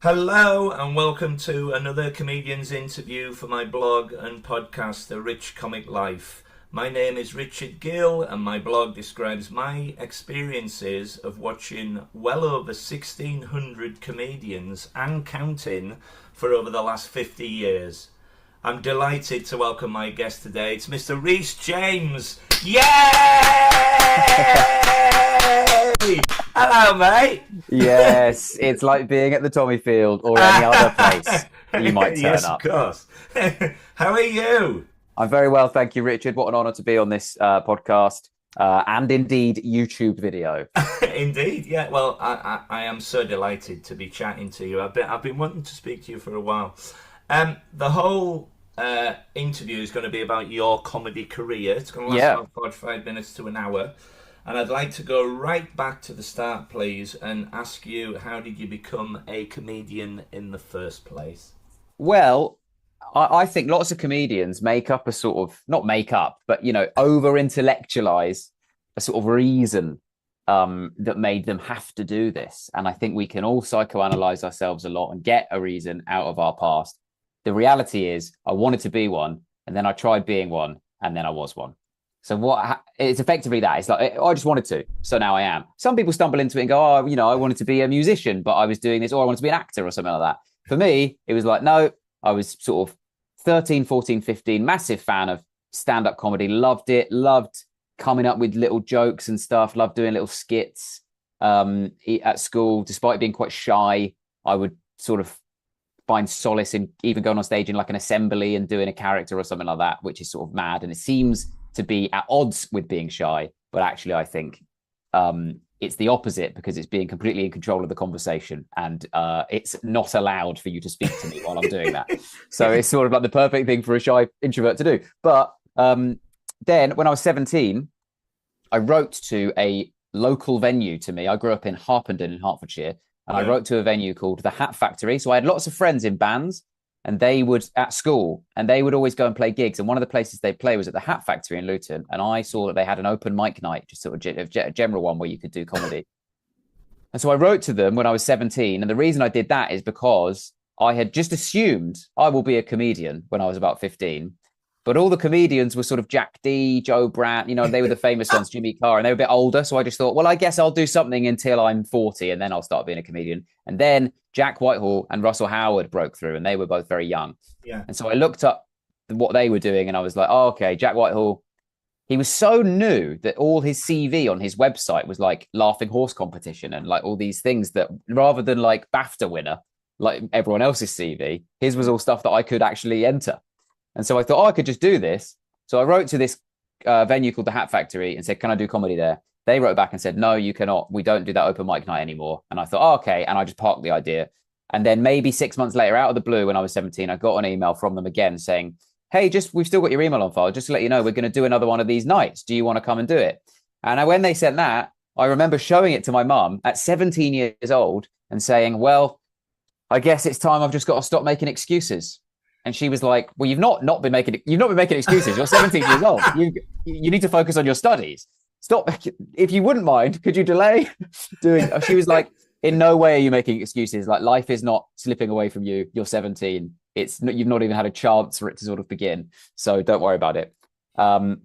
Hello and welcome to another comedian's interview for my blog and podcast, The Rich Comic Life. My name is Richard Gill and my blog describes my experiences of watching well over 1,600 comedians and counting for over the last 50 years. I'm delighted to welcome my guest today. It's Mr. Rhys James. Yay! Hello, mate. Yes, it's like being at the Tommy Field or any other place you might turn Yes, of up. course. How are you? I'm very well, thank you, Richard. What an honor to be on this podcast and indeed YouTube video. Indeed, yeah. Well, I am so delighted to be chatting to you. I've been wanting to speak to you for a while. The whole interview is going to be about your comedy career. It's going to last about 45 minutes to an hour. And I'd like to go right back to the start, please, and ask you, how did you become a comedian in the first place? Well, I think lots of comedians make up a sort of, not make up, but, over intellectualize a sort of reason that made them have to do this. And I think we can all psychoanalyze ourselves a lot and get a reason out of our past. The reality is, I wanted to be one, and then I tried being one, and then I was one. So it's effectively that. It's like, I just wanted to, so now I am. Some people stumble into it and go, oh, I wanted to be a musician, but I was doing this, or I wanted to be an actor or something like that. For me, it was like, no, I was sort of 13, 14, 15, massive fan of stand-up comedy, loved it, loved coming up with little jokes and stuff, loved doing little skits at school. Despite being quite shy, I would sort of find solace in even going on stage in like an assembly and doing a character or something like that, which is sort of mad. And it seems to be at odds with being shy, but actually I think it's the opposite, because it's being completely in control of the conversation, and it's not allowed for you to speak to me while I'm doing that. So it's sort of like the perfect thing for a shy introvert to do. But then when I was 17, I wrote to a local venue to me. I grew up in Harpenden in Hertfordshire, and I wrote to a venue called the Hat Factory. So I had lots of friends in bands, and they would at school, and they would always go and play gigs. And one of the places they play was at the Hat Factory in Luton. And I saw that they had an open mic night, just sort of a general one where you could do comedy. And so I wrote to them when I was 17. And the reason I did that is because I had just assumed I will be a comedian when I was about 15. But all the comedians were sort of Jack D, Joe Brandt, they were the famous ones, Jimmy Carr, and they were a bit older. So I just thought, well, I guess I'll do something until I'm 40 and then I'll start being a comedian. And then Jack Whitehall and Russell Howard broke through, and they were both very young. Yeah. And so I looked up what they were doing, and I was like, oh, okay, Jack Whitehall, he was so new that all his CV on his website was like laughing horse competition and like all these things that, rather than like BAFTA winner, like everyone else's CV, his was all stuff that I could actually enter. And so I thought, I could just do this. So I wrote to this venue called the Hat Factory and said, can I do comedy there? They wrote back and said, no, you cannot. We don't do that open mic night anymore. And I thought, okay. And I just parked the idea. And then maybe 6 months later, out of the blue, when I was 17, I got an email from them again saying, hey, we've still got your email on file. Just to let you know, we're going to do another one of these nights. Do you want to come and do it? And when they sent that, I remember showing it to my mum at 17 years old and saying, well, I guess it's time I've just got to stop making excuses. And she was like, well, you've not been making excuses. You're 17 years old. You need to focus on your studies. Stop. If you wouldn't mind, could you delay doing? She was like, in no way are you making excuses. Like, life is not slipping away from you. You're 17. You've not even had a chance for it to sort of begin. So don't worry about it. But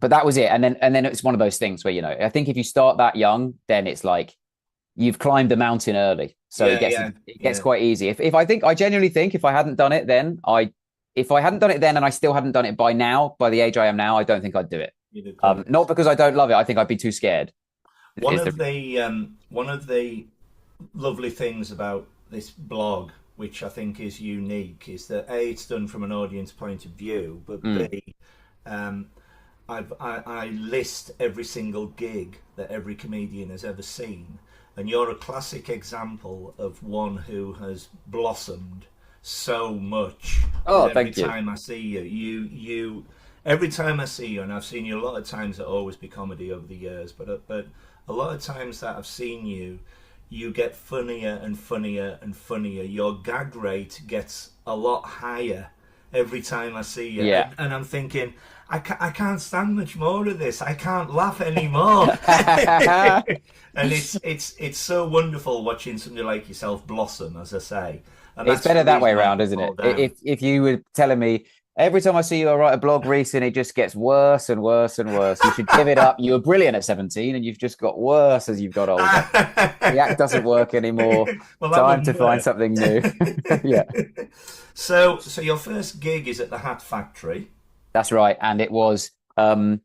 that was it. And then it's one of those things where, I think if you start that young, then it's like you've climbed the mountain early. So it gets quite easy. I genuinely think if I hadn't done it then, and I still hadn't done it by the age I am now, I don't think I'd do it. Not because I don't love it. I think I'd be too scared. One of the lovely things about this blog, which I think is unique, is that A, it's done from an audience point of view, but B, I list every single gig that every comedian has ever seen. And you're a classic example of one who has blossomed so much. Oh, thank you. Every time I see you, every time I see you, and I've seen you a lot of times at Always Be Comedy over the years, but a lot of times that I've seen you, you get funnier and funnier and funnier. Your gag rate gets a lot higher every time I see you. Yeah. And I'm thinking, I can't stand much more of this. I can't laugh anymore. And it's so wonderful watching somebody like yourself blossom, as I say. And It's that's better the that way reason I around, put isn't them all it? down. If you were telling me every time I see you, I write a blog, Rhys, and it just gets worse and worse and worse. You should give it up. You were brilliant at 17, and you've just got worse as you've got older. The act doesn't work anymore. Well, that Time to wouldn't find work. something new. Yeah, So your first gig is at the Hat Factory. that's right. And it wasn't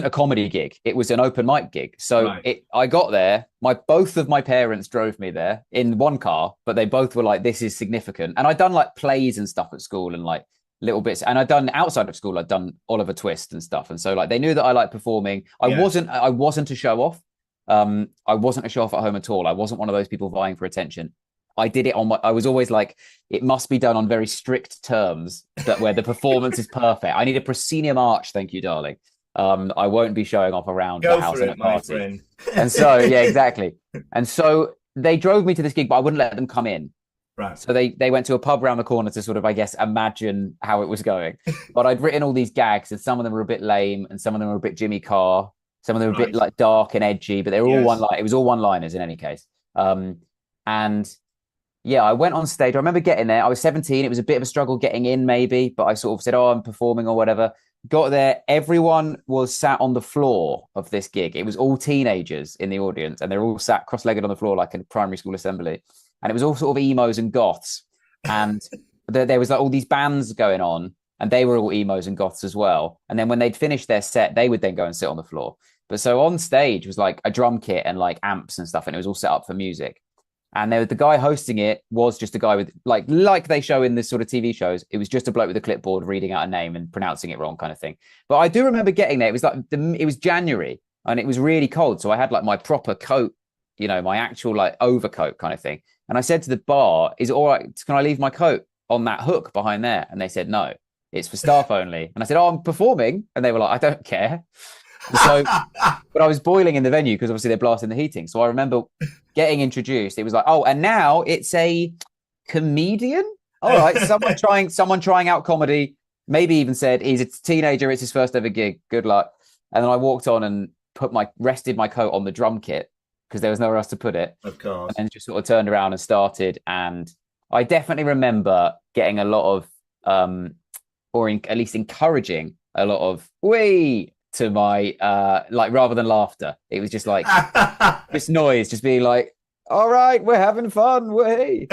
a comedy gig. It was an open mic gig. So Right. I got there. Both of my parents drove me there in one car, but they both were like, "This is significant." And I'd done like plays and stuff at school and like little bits. And I'd done outside of school. I'd done Oliver Twist and stuff. And so like they knew that I liked performing. Yeah. I wasn't a show off. I wasn't a show off at home at all. I wasn't one of those people vying for attention. I did it I was always like, it must be done on very strict terms that where the performance is perfect. I need a proscenium arch, thank you, darling. I won't be showing off around Go the house for in it, a my party. friend. And so, yeah, exactly. And so they drove me to this gig, but I wouldn't let them come in. Right. So they went to a pub around the corner to sort of, I guess, imagine how it was going. But I'd written all these gags, and some of them were a bit lame, and some of them were a bit Jimmy Carr. Some of them were a bit Right. like dark and edgy, but they were all Yes. it was all one-liners in any case. And yeah, I went on stage. I remember getting there. I was 17. It was a bit of a struggle getting in, maybe, but I sort of said, "Oh, I'm performing or whatever." Got there. Everyone was sat on the floor of this gig. It was all teenagers in the audience, and they're all sat cross-legged on the floor like a primary school assembly. And it was all sort of emos and goths. And there was like all these bands going on, and they were all emos and goths as well. And then when they'd finished their set, they would then go and sit on the floor. But so on stage was like a drum kit and like amps and stuff, and it was all set up for music. And the guy hosting it was just a guy with like they show in this sort of TV shows. It was just a bloke with a clipboard reading out a name and pronouncing it wrong, kind of thing. But I do remember getting there. It was like it was January and it was really cold, so I had like my proper coat, my actual like overcoat kind of thing. And I said to the bar, "Is it all right? Can I leave my coat on that hook behind there?" And they said, "No, it's for staff only." And I said, "Oh, I'm performing," and they were like, "I don't care." So, but I was boiling in the venue because obviously they're blasting the heating. So I remember getting introduced. It was like, "Oh, and now it's a comedian." All right, someone trying out comedy. Maybe even said he's a teenager. It's his first ever gig. Good luck. And then I walked on and rested my coat on the drum kit because there was nowhere else to put it. Of course. And then just sort of turned around and started. And I definitely remember getting a lot of, at least encouraging a lot of "wee" to my rather than laughter. It was just like this noise, just being like, "All right, we're having fun, way."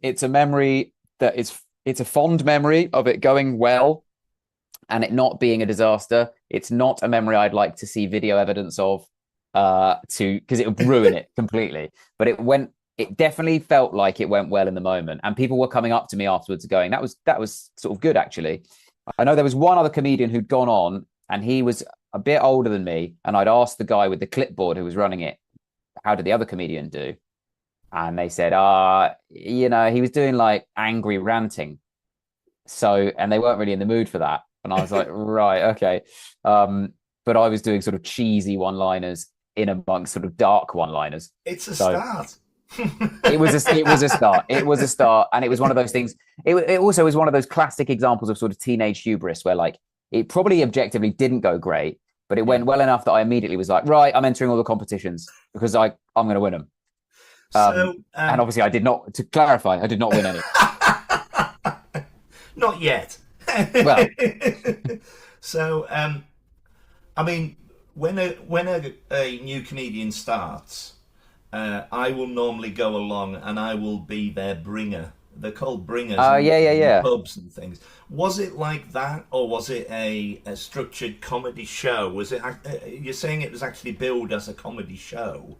It's a memory that it's a fond memory of it going well and it not being a disaster. It's not a memory I'd like to see video evidence of because it would ruin it completely. But it definitely felt like it went well in the moment, and people were coming up to me afterwards going, that was sort of good, actually. I know there was one other comedian who'd gone on, and he was a bit older than me, and I'd asked the guy with the clipboard who was running it, "How did the other comedian do?" And they said, he was doing like angry ranting. So, and they weren't really in the mood for that. And I was like, right, okay. But I was doing sort of cheesy one-liners in amongst sort of dark one-liners. It's a start. It was a start. It was a start. And it was one of those things. It also was one of those classic examples of sort of teenage hubris where like it probably objectively didn't go great, but it went well enough that I immediately was like, right, I'm entering all the competitions because I'm going to win them. And obviously I did not, to clarify, I did not win any. Not yet. Well, so, I mean, when a new comedian starts, I will normally go along and I will be their bringer. They're called bringers. Yeah. Pubs and things. Was it like that, or was it a structured comedy show? Was it? You're saying it was actually billed as a comedy show.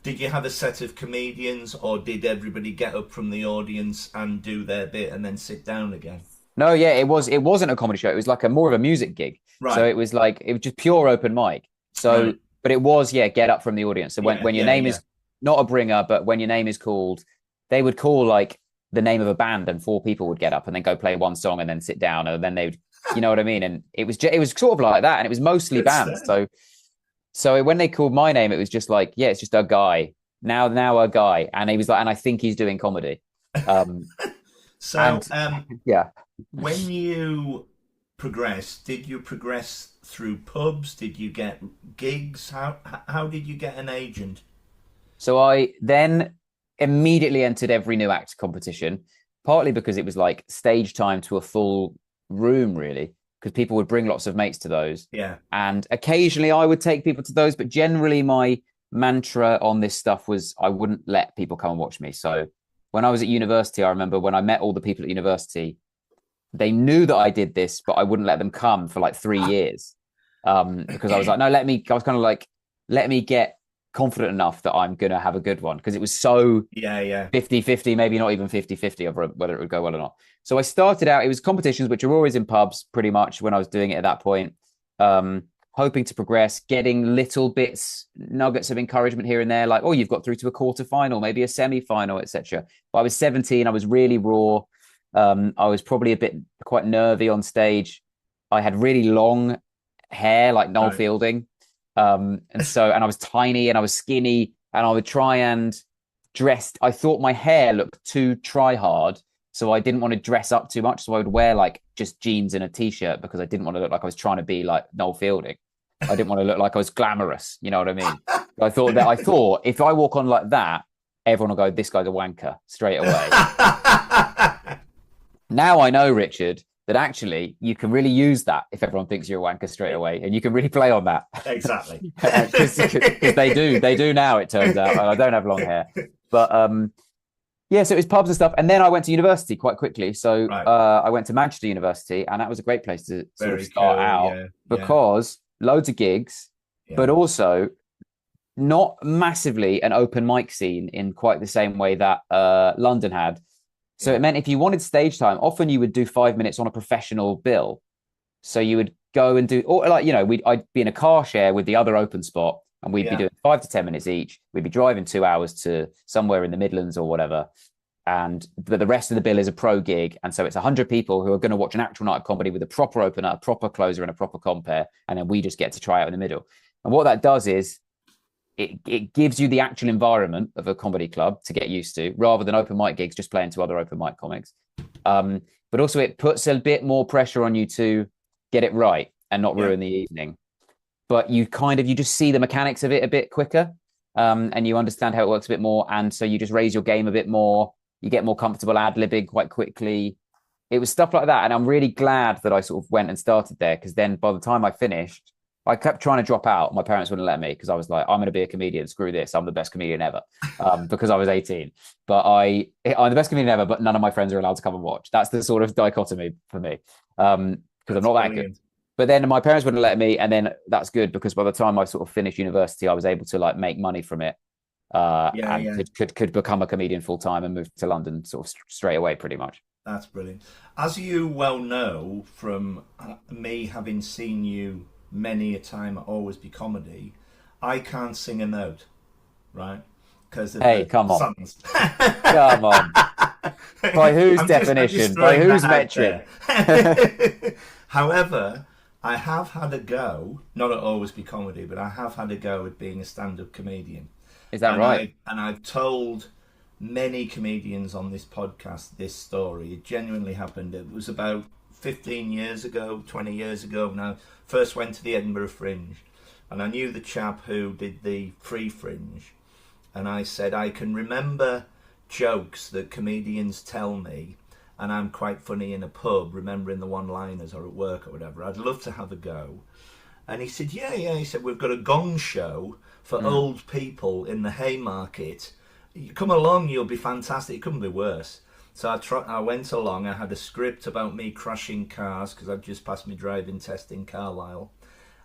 Did you have a set of comedians, or did everybody get up from the audience and do their bit and then sit down again? No, yeah, it wasn't a comedy show. It was like more of a music gig. Right. So it was just pure open mic. So, right. But it was, get up from the audience. So when your name is not a bringer, but when your name is called, they would call like the name of a band and 4 people would get up and then go play one song and then sit down and then they'd, you know what I mean? And it was sort of like that. And it was mostly bands. So when they called my name, it was just like, it's just a guy now a guy. And he was like, and I think he's doing comedy. Yeah. when you progressed, did you progress through pubs? Did you get gigs? How did you get an agent? So I then immediately entered every new act competition, partly because it was like stage time to a full room, really, because people would bring lots of mates to those. Yeah, And occasionally I would take people to those, but generally my mantra on this stuff was I wouldn't let people come and watch me. So when I was at university, I remember when I met all the people at university, they knew that I did this, but I wouldn't let them come for like 3 years. Because I was like, no, I was kind of like, let me get confident enough that I'm going to have a good one. Because it was so yeah, yeah. 50-50, maybe not even 50-50 of whether it would go well or not. So I started out, it was competitions, which are always in pubs pretty much when I was doing it at that point. Hoping to progress, getting little bits, nuggets of encouragement here and there, like, oh, you've got through to a quarter final, maybe a semi-final, etc. But I was 17, I was really raw. I was probably a bit quite nervy on stage. I had really long hair, like Noel Right. Fielding. And I was tiny and I was skinny, and I would try and dress. I thought my hair looked too try hard, so I didn't want to dress up too much. So I would wear like just jeans and a t-shirt because I didn't want to look like I was trying to be like Noel Fielding. I didn't want to look like I was glamorous. You know what I mean? I thought if I walk on like that, everyone will go, "This guy's a wanker" straight away. Now I know, Richard, that actually you can really use that if everyone thinks you're a wanker straight away, and you can really play on that. Exactly. Because they do now, it turns out. And I don't have long hair, but yeah, so it was pubs and stuff, and then I went to university quite quickly. So Right. I went to Manchester University, and that was a great place to sort of Very start cool. out Yeah. Yeah. because loads of gigs, Yeah. but also not massively an open mic scene in quite the same way that London had. So Yeah. it meant if you wanted stage time, often you would do 5 minutes on a professional bill. So you would go and do, or like, I'd be in a car share with the other open spot, and we'd be Yeah. doing 5 to 10 minutes each. We'd be driving 2 hours to somewhere in the Midlands or whatever. But the rest of the bill is a pro gig. And so it's 100 people who are going to watch an actual night of comedy with a proper opener, a proper closer, and a proper compare. And then we just get to try out in the middle. And what that does is it gives you the actual environment of a comedy club to get used to, rather than open mic gigs just playing to other open mic comics. But also it puts a bit more pressure on you to get it right and not ruin the evening. But you just see the mechanics of it a bit quicker, and you understand how it works a bit more. And so you just raise your game a bit more. You get more comfortable ad-libbing quite quickly. It was stuff like that. And I'm really glad that I sort of went and started there, because then by the time I finished, I kept trying to drop out. My parents wouldn't let me because I was like, I'm going to be a comedian. Screw this. I'm the best comedian ever, because I was 18. But I'm the best comedian ever, but none of my friends are allowed to come and watch. That's the sort of dichotomy for me, because I'm not that good. But then my parents wouldn't let me, and then that's good because by the time I sort of finished university, I was able to like make money from it, and could become a comedian full time and move to London sort of straight away, pretty much. That's brilliant. As you well know from me having seen you many a time at Always Be Comedy, I can't sing a note, right? Because hey, come on, songs. Come on. By whose definition? By whose metric? However, I have had a go, not at Always Be Comedy, but I have had a go at being a stand-up comedian. Is that right? I've told many comedians on this podcast this story. It genuinely happened. It was about 15 years ago, 20 years ago when I first went to the Edinburgh Fringe, and I knew the chap who did the Free Fringe, and I said, I can remember jokes that comedians tell me, and I'm quite funny in a pub, remembering the one-liners or at work or whatever. I'd love to have a go. And he said, yeah. He said, we've got a gong show for old people in the Haymarket. You come along, you'll be fantastic. It couldn't be worse. So I went along. I had a script about me crashing cars because I'd just passed my driving test in Carlisle.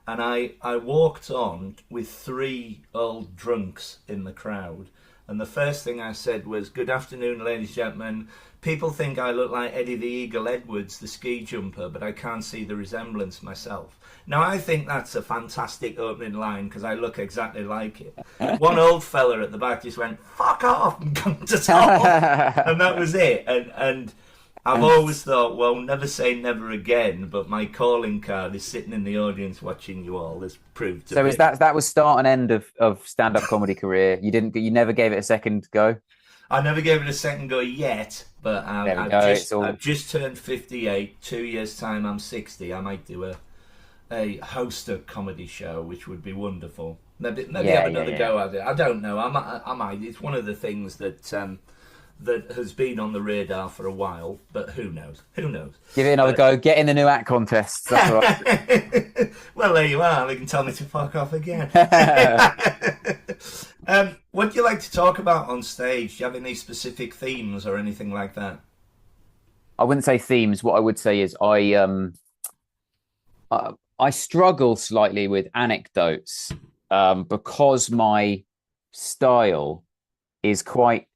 And I walked on with 3 old drunks in the crowd. And the first thing I said was, good afternoon, ladies and gentlemen. People think I look like Eddie the Eagle Edwards, the ski jumper, but I can't see the resemblance myself. Now, I think that's a fantastic opening line because I look exactly like it. One old fella at the back just went, fuck off, and come to talk. And that was it. And I've always thought, well, never say never again, but my calling card is sitting in the audience watching you all as proved to be. So that was start and end of stand-up comedy career. You never gave it a second go? I never gave it a second go yet, but There we go. It's I've all. just turned 58. 2 years time, I'm 60. I might do a host a comedy show, which would be wonderful. Maybe have Yeah, yeah, another yeah. go at it. I don't know. I might. It's one of the things that that has been on the radar for a while, but who knows? Who knows? Give it another But go. Get in the new act contests. That's what well, there you are. They can tell me to fuck off again. I. What do you like to talk about on stage? Do you have any specific themes or anything like that? I wouldn't say themes. What I would say is I struggle slightly with anecdotes because my style is quite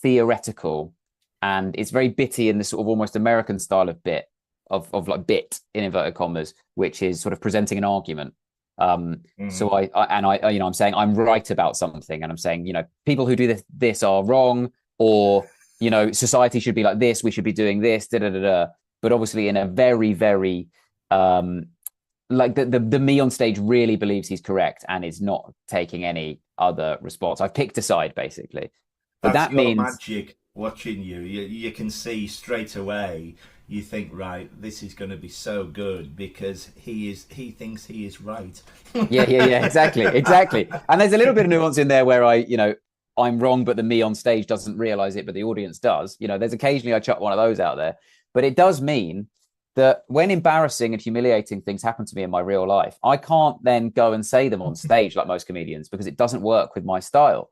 theoretical and it's very bitty in the sort of almost American style of bit of like bit in inverted commas, which is sort of presenting an argument. So Mm, I'm saying I'm right about something, and I'm saying people who do this are wrong, or society should be like this, we should be doing this, da da da da. But obviously, in a very very um, like the me on stage really believes he's correct and is not taking any other response. I've picked a side basically, but that's that your means magic watching you. You can see straight away. You think, right, this is going to be so good because he thinks he is right. yeah, yeah, yeah, exactly, exactly. And there's a little bit of nuance in there where I'm wrong, but the me on stage doesn't realize it, but the audience does. There's occasionally I chuck one of those out there, but it does mean that when embarrassing and humiliating things happen to me in my real life, I can't then go and say them on stage like most comedians because it doesn't work with my style.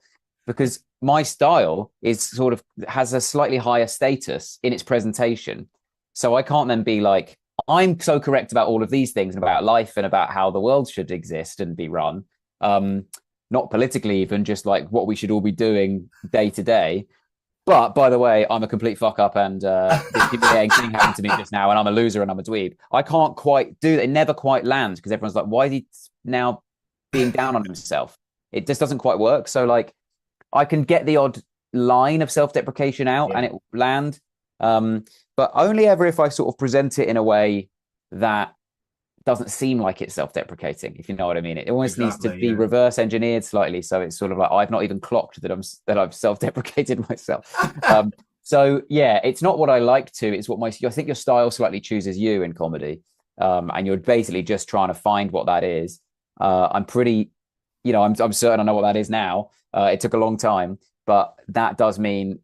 Because my style is sort of has a slightly higher status in its presentation. So I can't then be like, I'm so correct about all of these things and about life and about how the world should exist and be run. Um, Not politically, even just like what we should all be doing day to day. But by the way, I'm a complete fuck up, and this humiliating thing happened to me just now, and I'm a loser and I'm a dweeb. I can't quite do that. It never quite lands because everyone's like, why is he now being down on himself? It just doesn't quite work. So like, I can get the odd line of self-deprecation out and Yeah, it will land, but only ever if I sort of present it in a way that doesn't seem like it's self-deprecating, if you know what I mean. It almost needs to exactly. be Yeah. reverse engineered slightly, so it's sort of like I've not even clocked that I've self-deprecated myself. So yeah, it's not what I like to. It's what I think your style slightly chooses you in comedy, and you're basically just trying to find what that is. I'm pretty, I'm certain I know what that is now. It took a long time, but that does mean,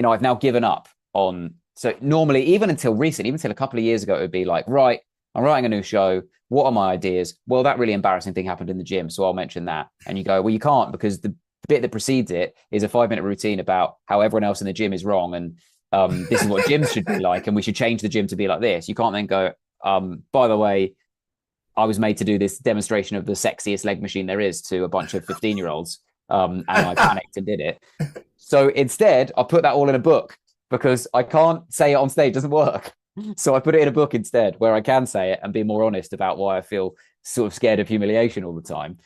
I've now given up on. So normally, even until recent, even until a couple of years ago, it would be like, right, I'm writing a new show. What are my ideas? Well, that really embarrassing thing happened in the gym, so I'll mention that. And you go, well, you can't because the bit that precedes it is a 5 minute routine about how everyone else in the gym is wrong and this is what gyms should be like, and we should change the gym to be like this. You can't then go, by the way, I was made to do this demonstration of the sexiest leg machine there is to a bunch of 15-year-olds, and I panicked and did it. So instead, I put that all in a book because I can't say it on stage; it doesn't work. So I put it in a book instead, where I can say it and be more honest about why I feel sort of scared of humiliation all the time.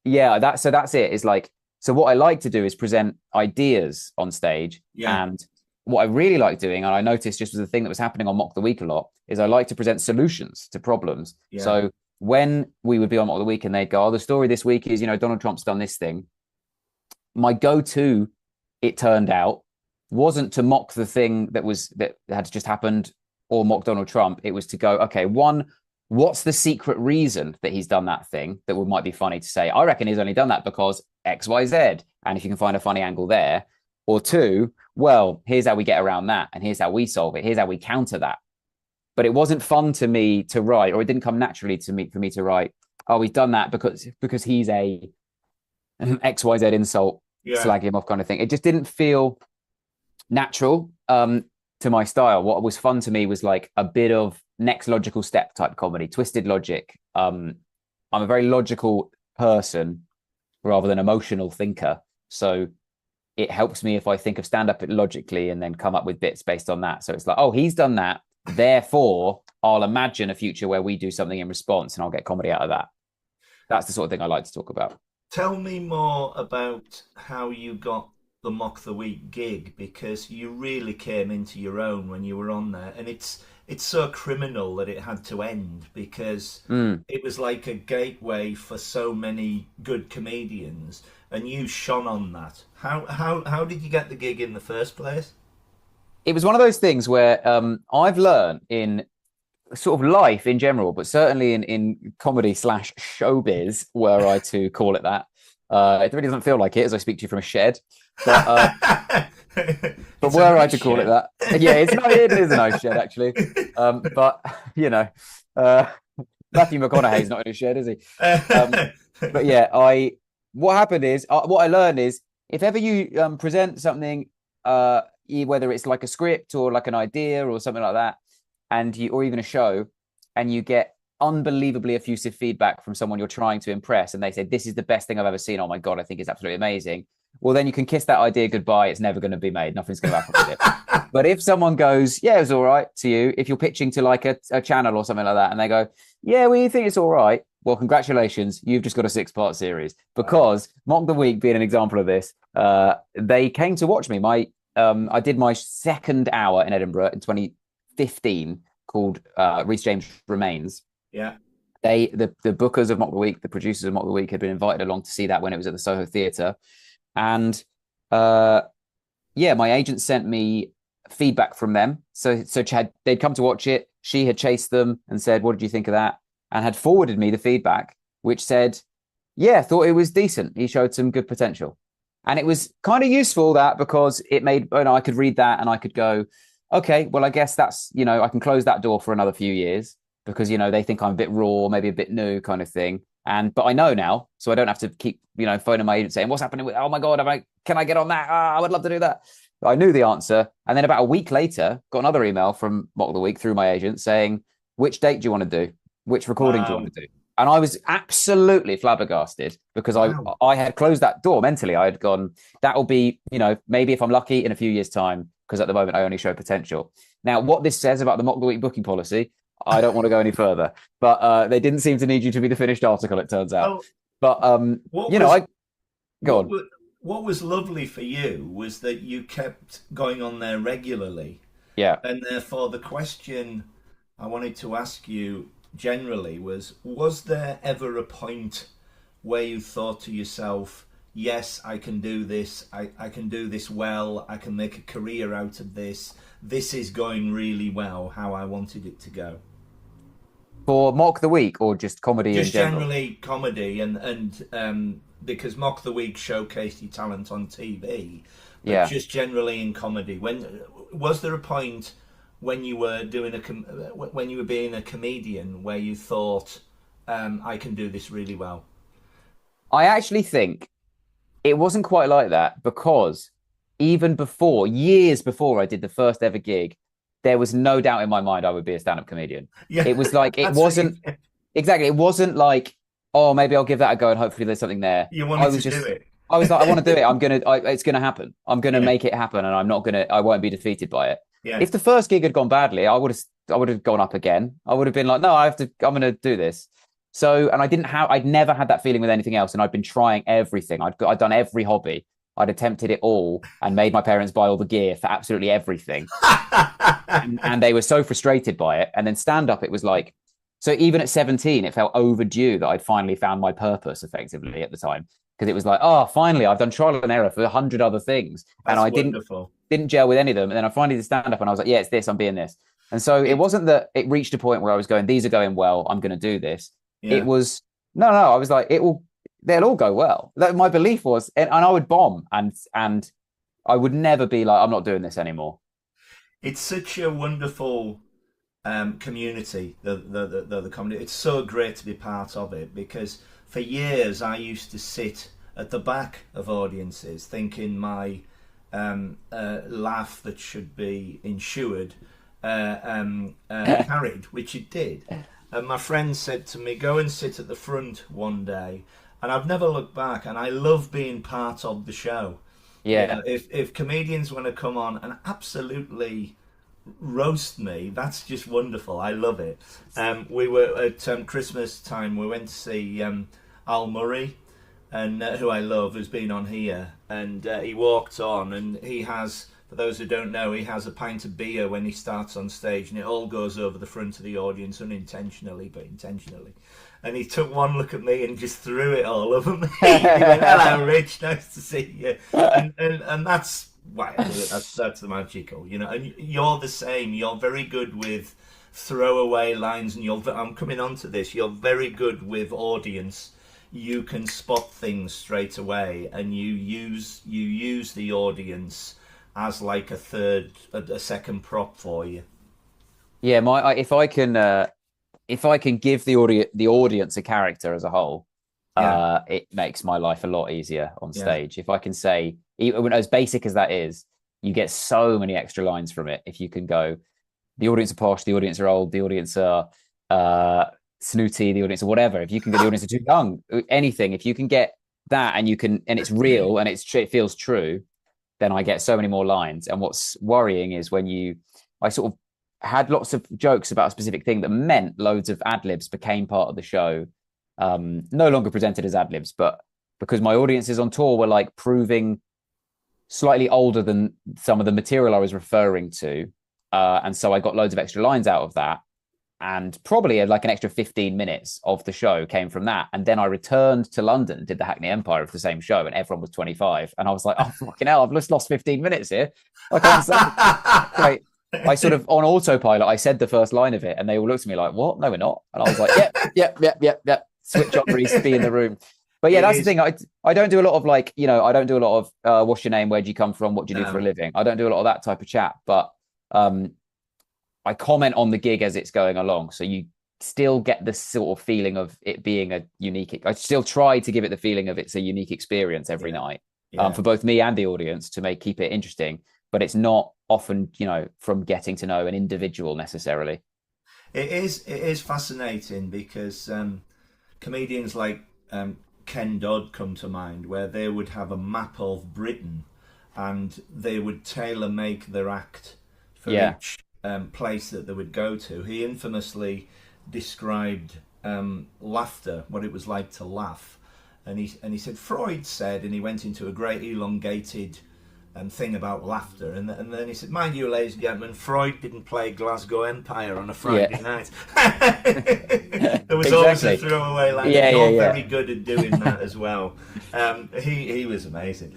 Yeah, that's it. It's like, so what I like to do is present ideas on stage, Yeah, and what I really like doing, and I noticed just was the thing that was happening on Mock the Week a lot, is I like to present solutions to problems. yeah. So when we would be on Mock the Week and they'd go, "Oh, the story this week is Donald Trump's done this thing," my go-to, it turned out, wasn't to mock the thing that had just happened or mock Donald Trump. It was to go, okay, one, what's the secret reason that he's done that thing that might be funny to say? I reckon he's only done that because X, Y, Z. And if you can find a funny angle there, or two, well, here's how we get around that, and here's how we solve it. Here's how we counter that. But it wasn't fun to me to write, or it didn't come naturally to me for me to write. Oh, he's done that because he's a XYZ insult, Yeah. slag him off kind of thing. It just didn't feel natural to my style. What was fun to me was like a bit of next logical step type comedy, twisted logic. I'm a very logical person rather than emotional thinker. So it helps me if I think of stand up logically and then come up with bits based on that. So it's like, oh, he's done that. Therefore, I'll imagine a future where we do something in response and I'll get comedy out of that. That's the sort of thing I like to talk about. Tell me more about how you got the Mock the Week gig because you really came into your own when you were on there, and it's so criminal that it had to end because Mm. it was like a gateway for so many good comedians. and you shone on that. How did you get the gig in the first place? It was one of those things where I've learned in sort of life in general, but certainly in comedy slash showbiz, were I to call it that. It really doesn't feel like it as I speak to you from a shed, but but It's a were I nice to call it shed. that, yeah, it's not. It is a nice shed actually, but you know, uh, Matthew McConaughey's not in a shed, is he? But yeah, I what happened is what I learned is if ever you present something, whether it's like a script or like an idea or something like that, and you or even a show, and you get unbelievably effusive feedback from someone you're trying to impress, and they say this is the best thing I've ever seen. Oh my god, I think it's absolutely amazing. Well, then you can kiss that idea goodbye. It's never going to be made. Nothing's going to happen with it. But if someone goes, yeah, it was all right to you, if you're pitching to like a channel or something like that, and they go, yeah, well, you think it's all right. Well, congratulations, you've just got a 6-part series. Wow. Because Mock the Week being an example of this, they came to watch me. I did my second hour in Edinburgh in 2015 called Rhys James Remains. Yeah. The bookers of Mock the Week, the producers of Mock the Week, had been invited along to see that when it was at the Soho Theatre, and yeah, my agent sent me feedback from them. So they'd come to watch it. She had chased them and said, "What did you think of that?" And had forwarded me the feedback, which said, "Yeah, thought it was decent. He showed some good potential." And it was kind of useful that because it made, I could read that and I could go, okay, well, I guess that's, I can close that door for another few years because, they think I'm a bit raw, maybe a bit new kind of thing. But I know now, so I don't have to keep, phoning my agent saying, what's happening with, oh my God, can I get on that? I would love to do that. I knew the answer. And then about a week later, got another email from Mock the Week through my agent saying, which date do you want to do? Which recording do you want to do? And I was absolutely flabbergasted because Wow. I had closed that door mentally. I had gone, that'll be, maybe if I'm lucky in a few years' time, because at the moment I only show potential. Now, what this says about the Mock the Week booking policy, I don't want to go any further. But they didn't seem to need you to be the finished article, it turns out. Well, But what was I go what on. was what was lovely for you was that you kept going on there regularly, Yeah. and therefore the question I wanted to ask you generally was there ever a point where you thought to yourself, yes, I can do this, I can do this well, I can make a career out of this is going really well, how I wanted it to go? For Mock the Week or just comedy in Just general? generally comedy and because Mock the Week showcased your talent on TV, but Yeah. just generally in comedy. When was there a point when you were when you were being a comedian where you thought, I can do this really well? I actually think it wasn't quite like that because even before, years before I did the first ever gig, there was no doubt in my mind I would be a stand-up comedian. Yeah, It was like, it that's what wasn't exactly, it wasn't like, oh, maybe I'll give that a go and hopefully there's something there. you I wanted was to do just, I was like, I want to do it. It's going to happen. I'm going to Yeah, make it happen and I won't be defeated by it. yeah, If the first gig had gone badly, I would have gone up again. I would have been like, no, I'm going to do this. So, and I'd never had that feeling with anything else. And I'd been trying everything. I'd done every hobby. I'd attempted it all and made my parents buy all the gear for absolutely everything. And they were so frustrated by it. And then stand up, it was like, so even at 17, it felt overdue that I'd finally found my purpose effectively at the time. Because it was like, oh, finally, I've done trial and error for 100 other things. And that's I wonderful. didn't gel with any of them. And then I finally did stand up and I was like, yeah, it's this, I'm being this. And so it It, wasn't that it reached a point where I was going, these are going well, I'm going to do this. It yeah. was, no, I was like, they'll all go well. My belief was, and I would bomb and I would never be like, I'm not doing this anymore. It's such a wonderful community, the community. It's so great to be part of it because for years I used to sit at the back of audiences thinking my laugh that should be insured carried, which it did. And my friend said to me, go and sit at the front one day. And I've never looked back, and I love being part of the show. Yeah. If comedians want to come on and absolutely roast me, that's just wonderful. I love it. We were at Christmas time. We went to see Al Murray, and who I love, who's been on here, and he walked on, and he has For those who don't know, he has a pint of beer when he starts on stage, and it all goes over the front of the audience unintentionally, but intentionally. And he took one look at me and just threw it all over me. He went, "Hello, Rich, nice to see you." And that's why I do it. That's the magical, you know. And you're the same. You're very good with throwaway lines, and I'm coming on to this. You're very good with audience. You can spot things straight away, and you use the audience as like a second prop for you. Yeah, if I can give the audience a character as a whole, it makes my life a lot easier on stage. If I can say, even as basic as that is, you get so many extra lines from it. If you can go, the audience are posh, the audience are old, the audience are snooty, the audience are whatever. If you can get the audience are too young, anything. If you can get that, and it's real and it feels true, then I get so many more lines. And what's worrying is I sort of had lots of jokes about a specific thing that meant loads of ad libs became part of the show. No longer presented as ad libs, but because my audiences on tour were like proving slightly older than some of the material I was referring to. And so I got loads of extra lines out of that. And probably like an extra 15 minutes of the show came from that. And then I returned to London, did the Hackney Empire of the same show, and everyone was 25. And I was like, oh, fucking hell, I've just lost 15 minutes here. I can't say. I sort of, on autopilot, I said the first line of it, and they all looked at me like, what? No, we're not. And I was like, yep. Switch on, Rhys, be in the room. But yeah, that's the thing. I don't do a lot of I don't do a lot of what's your name? Where do you come from? What do you do for a living? I don't do a lot of that type of chat. But I comment on the gig as it's going along. So you still get the sort of feeling of it being a unique. I still try to give it the feeling of it's a unique experience every night for both me and the audience to keep it interesting. But it's not often, from getting to know an individual necessarily. It is fascinating because comedians like Ken Dodd come to mind, where they would have a map of Britain and they would tailor make their act for each place that they would go to. He infamously described laughter, what it was like to laugh, and he said Freud said, and he went into a great elongated thing about laughter, and then he said, mind you, ladies and gentlemen, Freud didn't play Glasgow Empire on a Friday night. There was always a throwaway line. You're very good at doing that as well. He was amazing.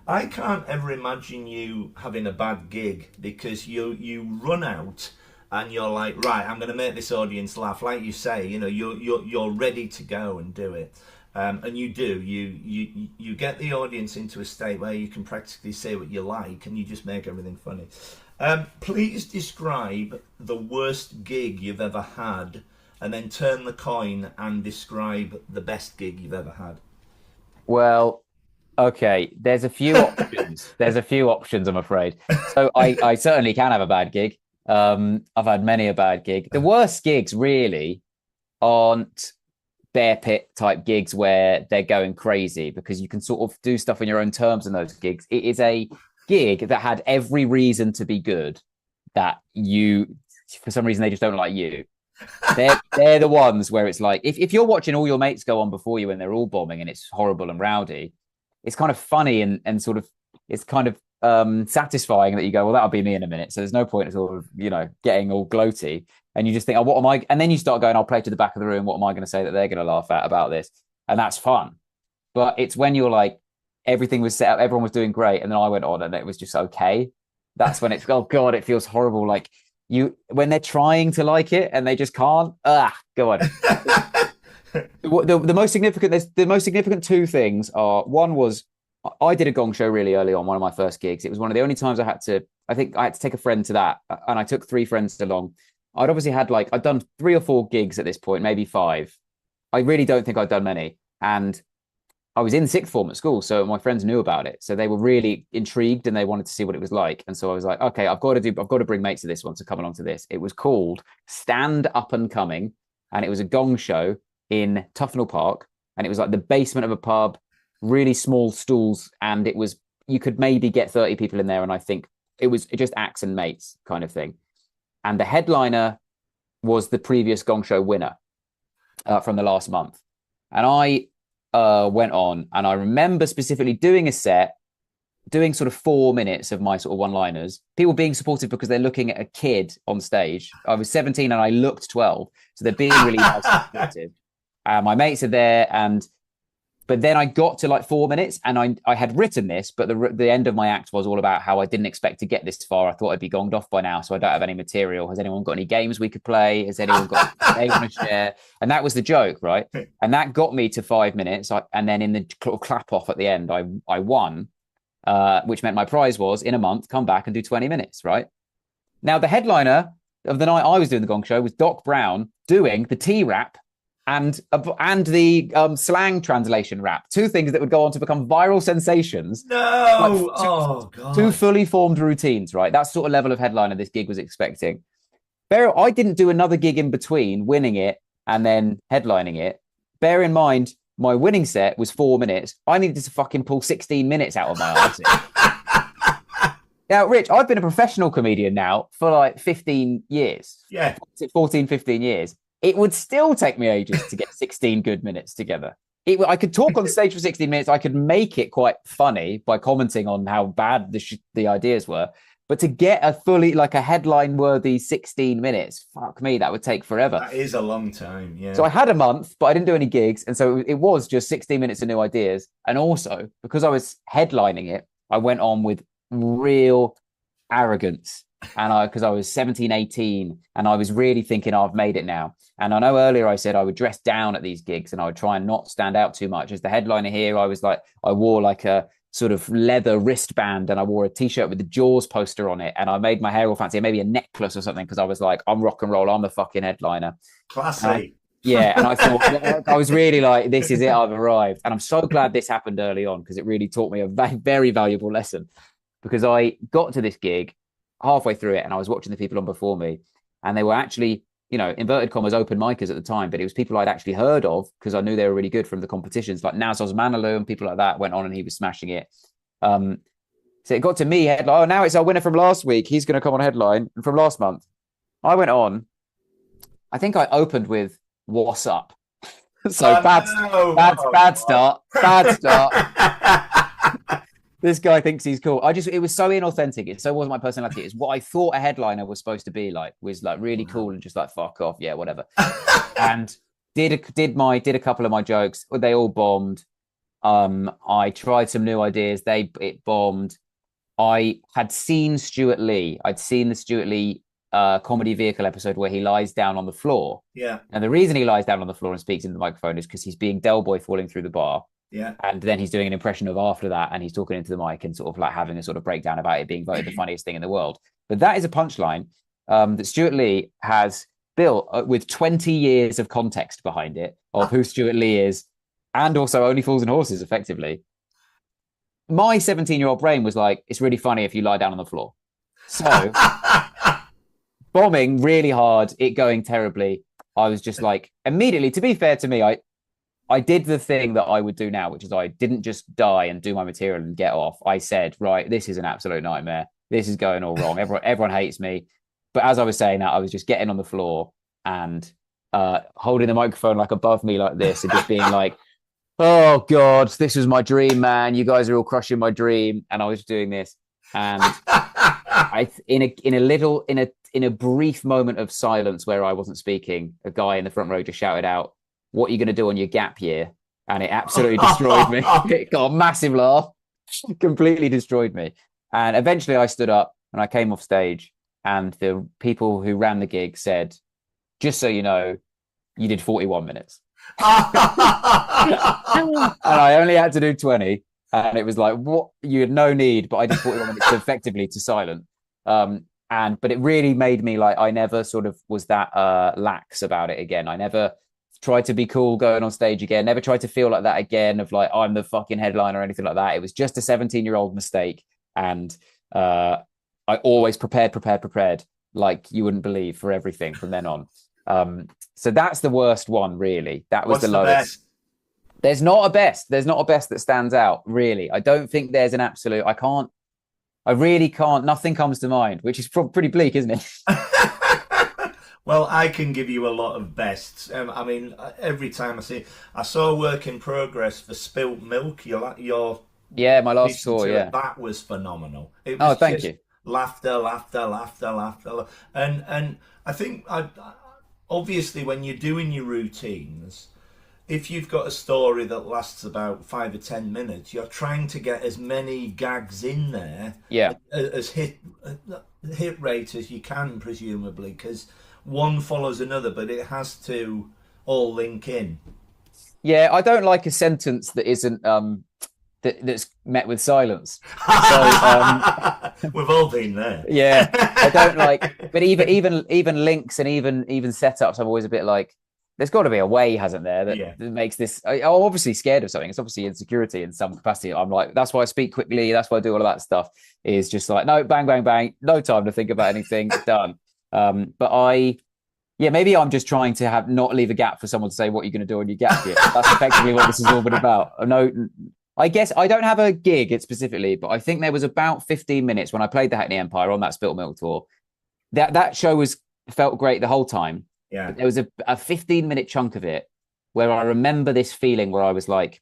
I can't ever imagine you having a bad gig, because you run out and you're like, right, I'm going to make this audience laugh. Like you say, you're ready to go and do it. And you do. You get the audience into a state where you can practically say what you like, and you just make everything funny. Please describe the worst gig you've ever had, and then turn the coin and describe the best gig you've ever had. Well, okay, there's a few options. I'm afraid. So I certainly can have a bad gig. I've had many a bad gig. The worst gigs really aren't bear pit type gigs where they're going crazy, because you can sort of do stuff on your own terms in those gigs. It is a gig that had every reason to be good, that for some reason they just don't like you. They're the ones where it's like, if you're watching all your mates go on before you and they're all bombing and it's horrible and rowdy, it's kind of funny and sort of, it's kind of satisfying that you go, well, that'll be me in a minute. So there's no point in sort of, getting all gloaty. And you just think, oh, what am I? And then you start going, I'll play to the back of the room. What am I going to say that they're going to laugh at about this? And that's fun. But it's when you're like, everything was set up, everyone was doing great, and then I went on and it was just okay. That's when it's, oh God, it feels horrible. Like when they're trying to like it and they just can't. Go on. The most significant two things are, one was, I did a gong show really early on, one of my first gigs. It was one of the only times I had to take a friend to that, and I took 3 friends along. I'd obviously I'd done 3 or 4 gigs at this point, maybe 5. I really don't think I'd done many. And I was in sixth form at school, so my friends knew about it. So they were really intrigued and they wanted to see what it was like. And so I was like, okay, I've got to bring mates to this one to come along to this. It was called Stand Up and Coming, and it was a gong show in Tufnell Park, and it was like the basement of a pub, really small stools, and you could maybe get 30 people in there, and I think it was just acts and mates kind of thing. And the headliner was the previous gong show winner from the last month. And I went on, and I remember specifically doing a set doing sort of 4 minutes of my sort of one-liners, people being supportive because they're looking at a kid on stage. I was 17 and I looked 12, so they're being really nice and supportive. My mates are there, but then I got to like 4 minutes, and I had written this, but the end of my act was all about how I didn't expect to get this far. I thought I'd be gonged off by now, so I don't have any material. Has anyone got any games we could play? Has anyone got they want to share? And that was the joke, right? And that got me to 5 minutes. And then in the clap off at the end, I won, which meant my prize was in a month come back and do 20 minutes, right? Now the headliner of the night I was doing the Gong Show was Doc Brown doing the T rap and the slang translation rap, two things that would go on to become viral sensations. No, oh god, two fully formed routines, right? That's sort of level of headliner this gig was expecting. I didn't do another gig in between winning it and then headlining it. Bear in mind, my winning set was 4 minutes. I needed to fucking pull 16 minutes out of my arse. Now, Rich, I've been a professional comedian now for like 15 years. Yeah. 14, 15 years. It would still take me ages to get 16 good minutes together. I could talk on stage for 16 minutes. I could make it quite funny by commenting on how bad the ideas were. But to get a fully, like a headline-worthy 16 minutes, fuck me, that would take forever. That is a long time, yeah. So I had a month, but I didn't do any gigs. And so it was just 16 minutes of new ideas. And also, because I was headlining it, I went on with real arrogance. And because I was 17, 18, and I was really thinking, oh, I've made it now. And I know earlier I said I would dress down at these gigs and I would try and not stand out too much. As the headliner here, I wore like a sort of leather wristband, and I wore a t-shirt with the Jaws poster on it, and I made my hair all fancy, maybe a necklace or something, because I was like, I'm rock and roll, I'm the fucking headliner. Classy. And I thought, I was really like, this is it, I've arrived. And I'm so glad this happened early on, because it really taught me a very valuable lesson. Because I got to this gig halfway through it, and I was watching the people on before me, and they were actually, inverted commas, open micers at the time, but it was people I'd actually heard of because I knew they were really good from the competitions, like Nazos Manilu and people like that went on, and he was smashing it. So it got to me, headline, oh, now it's our winner from last week. He's going to come on headline. And from last month, I went on. I think I opened with "What's Up." So bad start. This guy thinks he's cool. It was so inauthentic. It so wasn't my personality. It's what I thought a headliner was supposed to be like, was like really cool and just like, fuck off. Yeah, whatever. And did a couple of my jokes. They all bombed. I tried some new ideas. It bombed. I had seen Stuart Lee. I'd seen the Stuart Lee comedy vehicle episode where he lies down on the floor. Yeah. And the reason he lies down on the floor and speaks into the microphone is because he's being Del Boy falling through the bar. Yeah. And then he's doing an impression of after that, and he's talking into the mic and sort of like having a sort of breakdown about it being voted the funniest thing in the world. But that is a punchline that Stuart Lee has built with 20 years of context behind it of who Stuart Lee is, and also Only Fools and Horses, effectively. My 17-year-old brain was like, it's really funny if you lie down on the floor. So bombing really hard, it going terribly. I was just like, immediately, to be fair to me, I did the thing that I would do now, which is I didn't just die and do my material and get off. I said, right, this is an absolute nightmare. This is going all wrong. Everyone hates me. But as I was saying that, I was just getting on the floor and holding the microphone like above me like this and just being like, oh God, this was my dream, man. You guys are all crushing my dream. And I was doing this. And in a brief moment of silence where I wasn't speaking, a guy in the front row just shouted out, "What are you going to do on your gap year?" And it absolutely destroyed me. It got a massive laugh, completely destroyed me. And eventually I stood up and I came off stage, and the people who ran the gig said, "Just so you know, you did 41 minutes." And I only had to do 20. And it was like, what? You had no need, but I did 41 minutes effectively to silent. But it really made me like, I never sort of was that lax about it again. I never tried to be cool going on stage again, never tried to feel like that again of like, I'm the fucking headliner or anything like that. It was just a 17-year-old mistake. And I always prepared, like you wouldn't believe, for everything from then on. So that's the worst one, really. That was the lowest. Best? There's not a best. There's not a best that stands out, really. I don't think there's an absolute. I really can't. Nothing comes to mind, which is pretty bleak, isn't it? Well, I can give you a lot of bests. I mean, every time I saw Work in Progress for Spilt Milk, your Yeah, my last Listen tour. to it. Yeah. That was phenomenal. It Oh, was thank just you. laughter, laughter, laughter, laughter, and I think obviously when you're doing your routines, if you've got a story that lasts about 5 or 10 minutes, you're trying to get as many gags in there Yeah. as hit rate as you can, presumably, because one follows another, but it has to all link in. Yeah, I don't like a sentence that isn't that's met with silence. So We've all been there. yeah, I don't like, but even links and even setups, I'm always a bit like, there's got to be a way, hasn't there, Yeah. that makes this. I'm obviously scared of something. It's obviously insecurity in some capacity. I'm like, that's why I speak quickly. That's why I do all of that stuff. Is just like, no, bang, bang, bang, no time to think about anything. Done. But yeah, maybe I'm just trying to have not leave a gap for someone to say what you're going to do on your gap year. That's effectively what this has all been about. No, I guess I don't have a gig it specifically, but I think there was about 15 minutes when I played the Hackney Empire on that Spilt Milk tour. That show was felt great the whole time, Yeah. but there was a 15-minute chunk of it where I remember this feeling where I was like,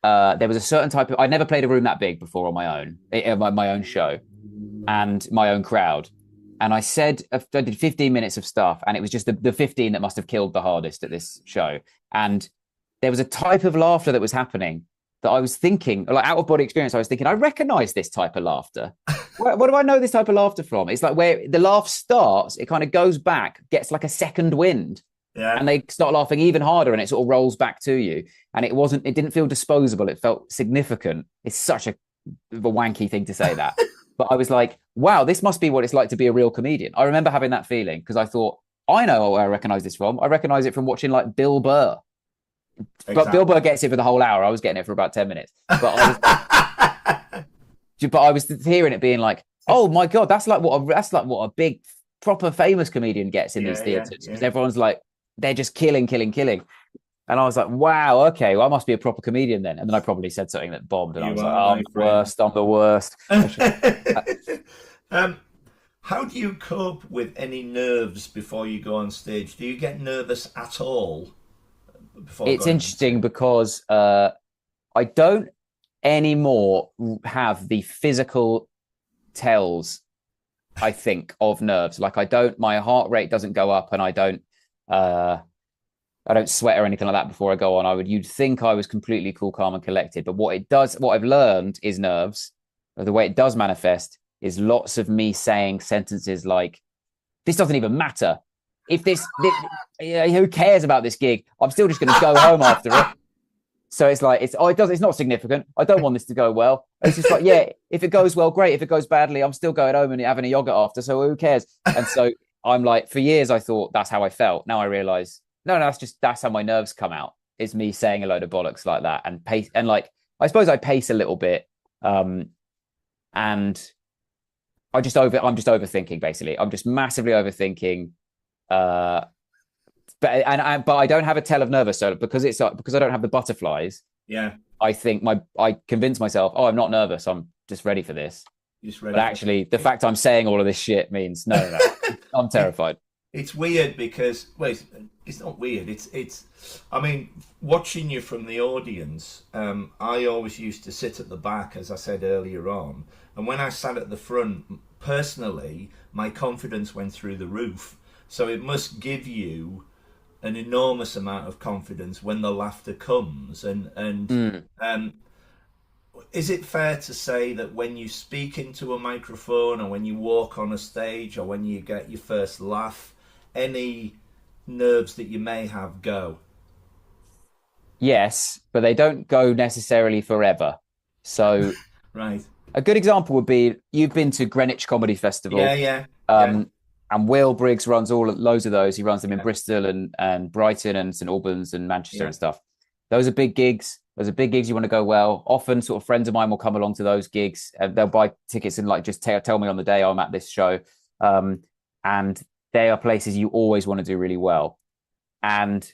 there was a certain type of. I'd never played a room that big before on my own, my own show, and my own crowd. And I said, I did 15 minutes of stuff, and it was just the 15 that must have killed the hardest at this show. And there was a type of laughter that was happening that I was thinking, like out of body experience, I was thinking, I recognize this type of laughter. What do I know this type of laughter from? It's like where the laugh starts, it kind of goes back, gets like a second wind, Yeah. and they start laughing even harder, and it sort of rolls back to you. And it didn't feel disposable. It felt significant. It's such a wanky thing to say that. But I was like, wow, this must be what it's like to be a real comedian. I remember having that feeling because I thought, I know where I recognize this from. I recognize it from watching like Bill Burr. Exactly. But Bill Burr gets it for the whole hour. I was getting it for about 10 minutes. But I was hearing it being like, oh my God, that's like what a big, proper famous comedian gets in these theaters. Because everyone's like, they're just killing, killing, killing. And I was like, wow, okay, well, I must be a proper comedian then. And then I probably said something that bombed, and I was like, oh, I'm the worst, I'm the worst. How do you cope with any nerves before you go on stage? Do you get nervous at all before It's going on interesting stage? because I don't anymore have the physical tells, I think, of nerves. Like my heart rate doesn't go up, and I don't sweat or anything like that before I go on. You'd think I was completely cool, calm, and collected. But what I've learned is nerves. The way it does manifest is lots of me saying sentences like, this doesn't even matter. Who cares about this gig? I'm still just going to go home after it. So it's like, it's not significant. I don't want this to go well. It's just like, yeah, if it goes well, great. If it goes badly, I'm still going home and having a yogurt after. So who cares? And so I'm like, for years, I thought that's how I felt. Now I realize, no, that's how my nerves come out. It's me saying a load of bollocks like that and pace. And like, I suppose I pace a little bit. And I'm just overthinking basically. I'm just massively overthinking. But I don't have a tell of nervous. So because I don't have the butterflies. Yeah. I think I convince myself, oh, I'm not nervous. I'm just ready for this. But actually, the fact I'm saying all of this shit means no. I'm terrified. It's weird because it's not weird. It's. I mean, watching you from the audience, I always used to sit at the back, as I said earlier on, and when I sat at the front, personally, my confidence went through the roof. So it must give you an enormous amount of confidence when the laughter comes, and is it fair to say that when you speak into a microphone or when you walk on a stage or when you get your first laugh, any nerves that you may have go? Yes, but they don't go necessarily forever. So Right. a good example would be you've been to Greenwich Comedy Yeah, Festival, yeah, yeah, um, and Will Briggs runs loads of those. He runs them in yeah, Bristol and Brighton and St Albans and Manchester yeah, and stuff. Those are big gigs. Those are big gigs. You want to go well. Often, sort of friends of mine will come along to those gigs. And they'll buy tickets and like just tell me on the day I'm at this show. And they are places you always want to do really well. And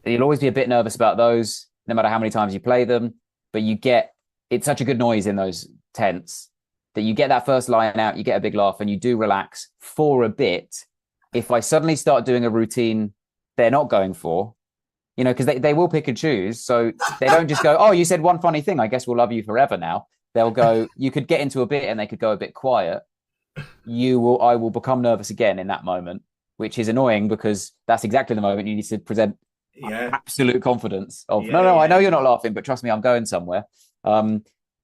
you'll always be a bit nervous about those, no matter how many times you play them. But it's such a good noise in those tents that you get that first line out, you get a big laugh, and you do relax for a bit. If I suddenly start doing a routine they're not going for, you know, because they will pick and choose. So they don't just go, oh, you said one funny thing. I guess we'll love you forever now. They'll go, you could get into a bit and they could go a bit quiet. I will become nervous again in that moment, which is annoying because that's exactly the moment you need to present Yeah, absolute confidence of, no, yeah, no, I know yeah, you're not laughing, but trust me, I'm going somewhere.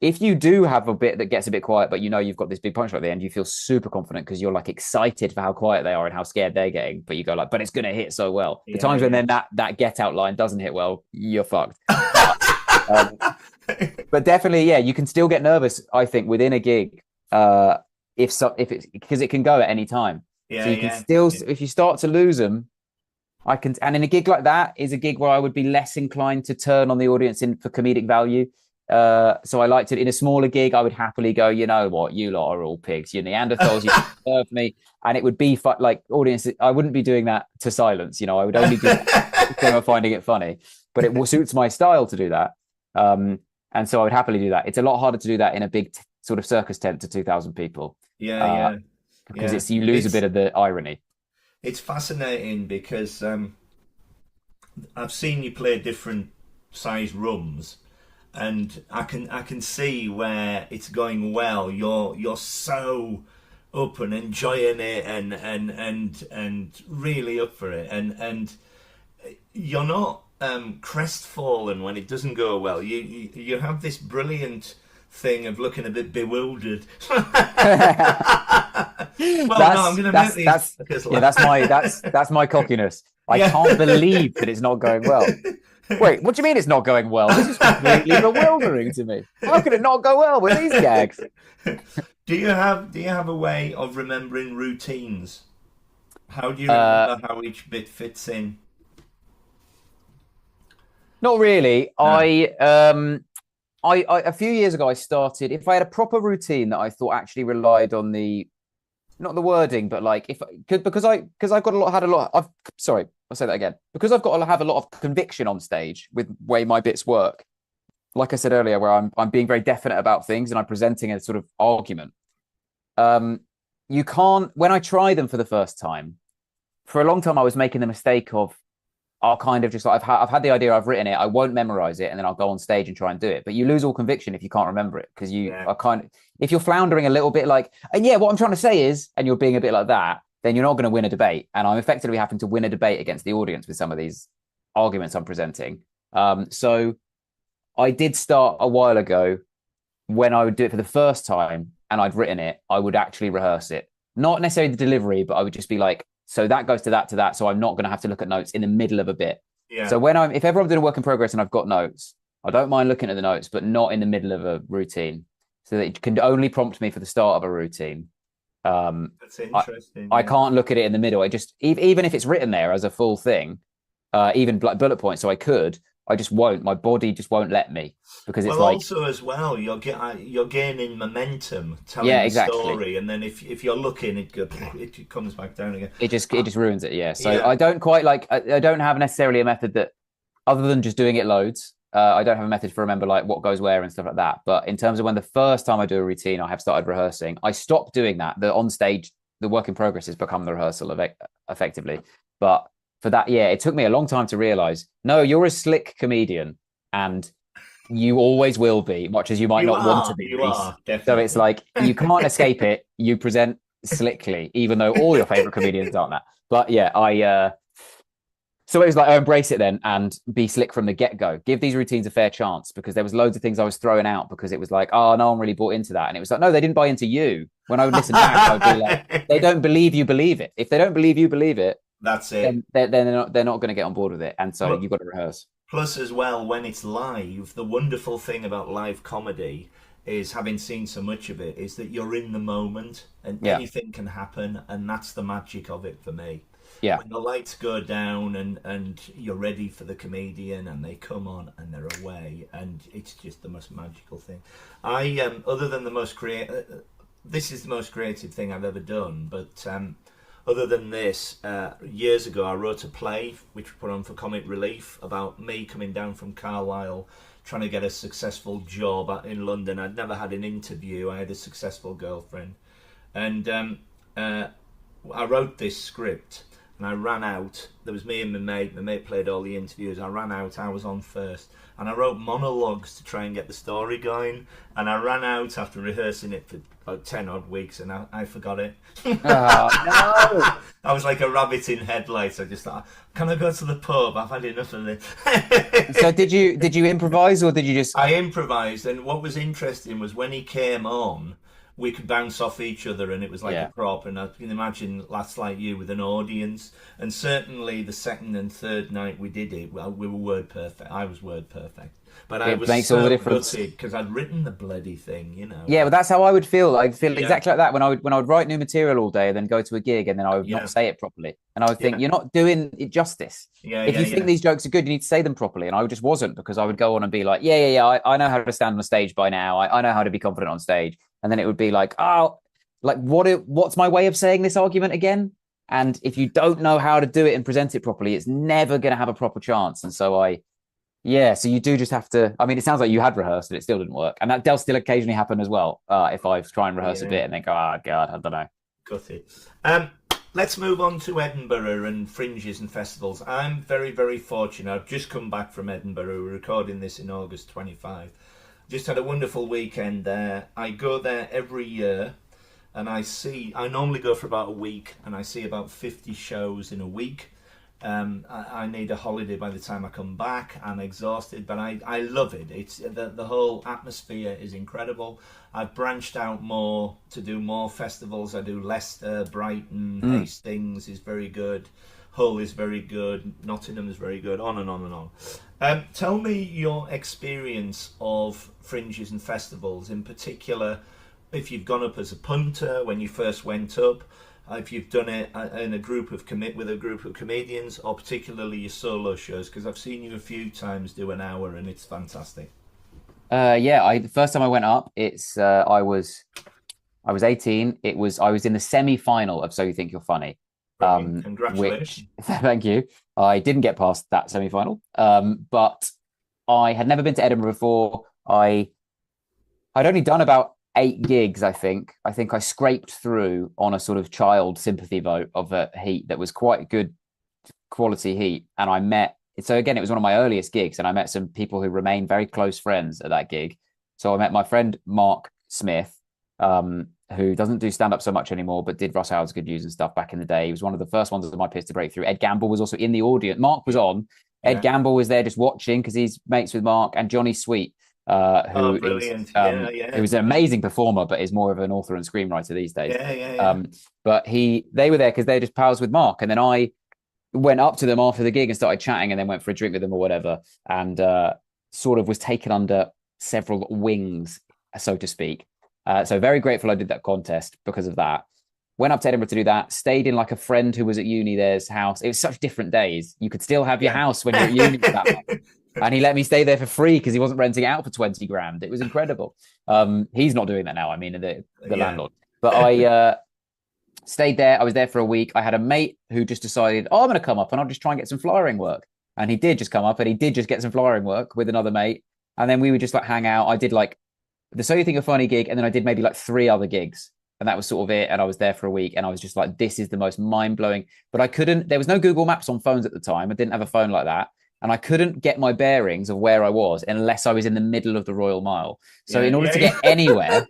If you do have a bit that gets a bit quiet, but you know you've got this big punch at the end, you feel super confident because you're like excited for how quiet they are and how scared they're getting. But you go like, but it's gonna hit so well. The yeah, times when yeah. then that get out line doesn't hit well, you're fucked. But um, but definitely, yeah, you can still get nervous. I think within a gig, if it's because it can go at any time. So Yeah, you can yeah, still, yeah. if you start to lose them, I can, and in a gig like that is a gig where I would be less inclined to turn on the audience in for comedic value. So I like to, in a smaller gig, I would happily go, you know what, you lot are all pigs, you Neanderthals, you serve me. And it would be like audience, I wouldn't be doing that to silence, you know, I would only do that if they were finding it funny, but it suits my style to do that. And so I would happily do that. It's a lot harder to do that in a big sort of circus tent to 2,000 people Yeah, uh, yeah, because yeah. you lose a bit of the irony. It's fascinating because I've seen you play different size rooms, and I can see where it's going well. You're so up and enjoying it, and really up for it, and you're not crestfallen when it doesn't go well. You have this brilliant thing of looking a bit bewildered. Well, no, I'm going to make these That's because yeah, that's my cockiness. I yeah. can't believe that it's not going well. Wait, what do you mean it's not going well? This is completely bewildering to me. How can it not go well with these gags? Do you have a way of remembering routines? How do you Uh, remember how each bit fits in? Not really. No. I a few years ago I started. If I had a proper routine that I thought actually relied on the not the wording, but like if because I've got a lot had a lot. I've sorry, I'll say that again. Because I've got to have a lot of conviction on stage with way my bits work. Like I said earlier, where I'm being very definite about things and I'm presenting a sort of argument. Um, you can't when I try them for the first time. For a long time, I was making the mistake of I'll kind of just like I've had the idea, I've written it, I won't memorize it, and then I'll go on stage and try and do it. But you lose all conviction if you can't remember it because you Yeah. are kind of if you're floundering a little bit like, and yeah, what I'm trying to say is, and you're being a bit like that, then you're not going to win a debate. And I'm effectively having to win a debate against the audience with some of these arguments I'm presenting. So I did start a while ago when I would do it for the first time and I'd written it, I would actually rehearse it. Not necessarily the delivery, but I would just be like, so that goes to that to that. So I'm not going to have to look at notes in the middle of a bit. Yeah. So if ever I'm doing a work in progress and I've got notes, I don't mind looking at the notes, but not in the middle of a routine. So that it can only prompt me for the start of a routine. Um, That's I, interesting. I Yeah. can't look at it in the middle. I just, even if it's written there as a full thing, even like bullet points, so I just won't. My body just won't let me because it's Well, like, also as well, you're gaining momentum telling yeah, the exactly. story, and then if you're looking, it comes back down again. It just ruins it. Yeah. So Yeah. I don't quite like. I don't have necessarily a method that, other than just doing it loads. I don't have a method for remember like what goes where and stuff like that. But in terms of when the first time I do a routine, I have started rehearsing. I stopped doing that. The on stage, the work in progress has become the rehearsal effectively. But for that, yeah, it took me a long time to realize. No, you're a slick comedian, and you always will be, much as you might You not want to are, be, you Rhys. are So it's definitely. like you can't escape it. You present slickly, even though all your favorite comedians aren't that. But yeah, so it was like, oh, embrace it then and be slick from the get go. Give these routines a fair chance because there was loads of things I was throwing out because it was like, oh, no one really bought into that. And it was like, no, they didn't buy into you. When I would listen back, I would be like, they don't believe you believe it. If they don't believe you believe it, That's it. then they're not going to get on board with it. And so Plus, you've got to rehearse. plus, as well, when it's live, the wonderful thing about live comedy is having seen so much of it is that you're in the moment and Yeah. anything can happen, and that's the magic of it for me. Yeah. When the lights go down and you're ready for the comedian and they come on and they're away, and it's just the most magical thing. Other than the most creative, this is the most creative thing I've ever done, but other than this, years ago I wrote a play which we put on for Comic Relief about me coming down from Carlisle trying to get a successful job in London. I'd never had an interview. I had a successful girlfriend, and I wrote this script, and I ran out. There was me and my mate. My mate played all the interviews. I ran out. I was on first, and I wrote monologues to try and get the story going. And I ran out after rehearsing it for about 10 odd weeks, and I forgot it. Oh, no. I was like a rabbit in headlights. I just thought, can I go to the pub? I've had enough of this. So did you improvise, or did you just? I improvised, and what was interesting was when he came on, we could bounce off each other, and it was like Yeah. a prop. And I can imagine Lads Like You with an audience. And certainly the second and third night we did it, well, we were word perfect. I was word perfect, but I It was makes all so the difference. gutted because I'd written the bloody thing, you know. Yeah, but that's how I would feel. I'd feel Yeah, exactly like that when I would write new material all day and then go to a gig and then I would yeah, not say it properly. And I would think, yeah, you're not doing it justice. yeah, If yeah, you think yeah, these jokes are good, you need to say them properly. And I just wasn't, because I would go on and be like, yeah, I know how to stand on stage by now. I know how to be confident on stage. And then it would be like, oh, like what's my way of saying this argument again? And if you don't know how to do it and present it properly, it's never going to have a proper chance. And so yeah, so you do just have to. I mean, it sounds like you had rehearsed and it still didn't work, and that does still occasionally happen as well. If I try and rehearse a yeah. bit and then go, oh god, I don't know. Gutted. Let's move on to Edinburgh and fringes and festivals. I'm very, very fortunate. I've just come back from Edinburgh. We're recording this in August 25. Just had a wonderful weekend there. I go there every year, and I normally go for about a week, and I see about 50 shows in a week. I need a holiday by the time I come back. I'm exhausted, but I love it. It's the whole atmosphere is incredible. I've branched out more to do more festivals. I do Leicester, Brighton, Hastings is very good, Hull is very good, Nottingham is very good, on and on and on. Tell me your experience of fringes and festivals, in particular, if you've gone up as a punter when you first went up, if you've done it in a group of with a group of comedians, or particularly your solo shows, because I've seen you a few times do an hour and it's fantastic. Yeah, the first time I went up, I was 18. I was in the semi-final of So You Think You're Funny. Brilliant. Which Congratulations. thank you. I didn't get past that semi-final. But I had never been to Edinburgh before. I'd only done about 8 gigs, I think. I think I scraped through on a sort of child sympathy vote of a heat that was quite good quality heat. And so again, it was one of my earliest gigs, and I met some people who remain very close friends at that gig. So I met my friend Mark Smith, who doesn't do stand-up so much anymore, but did Russ Howard's Good News and stuff back in the day. He was one of the first ones of my peers to break through. Ed Gamble was also in the audience. Mark was on. Ed Yeah. Gamble was there just watching because he's mates with Mark, and Johnny Sweet, who Brilliant. who's an amazing performer, but is more of an author and screenwriter these days. Yeah. But they were there because they're just pals with Mark, and then I went up to them after the gig and started chatting, and then went for a drink with them or whatever, and sort of was taken under several wings, so to speak. So very grateful I did that contest because of that. Went up to Edinburgh to do that, stayed in like a friend who was at uni there's house. It was such different days. You could still have your house when you're at uni for that long. And he let me stay there for free because he wasn't renting it out for 20 grand. It was incredible. He's not doing that now. I mean, the landlord. But I stayed there. I was there for a week. I had a mate who just decided, I'm going to come up and I'll just try and get some flyering work. And he did just come up and he did just get some flyering work with another mate. And then we would just like hang out. I did like the So You Think You're Funny gig, and then I did maybe like 3 other gigs. And that was sort of it. And I was there for a week, and I was just like, this is the most mind-blowing. But there was no Google Maps on phones at the time. I didn't have a phone like that. And I couldn't get my bearings of where I was unless I was in the middle of the Royal Mile. So in order to get anywhere,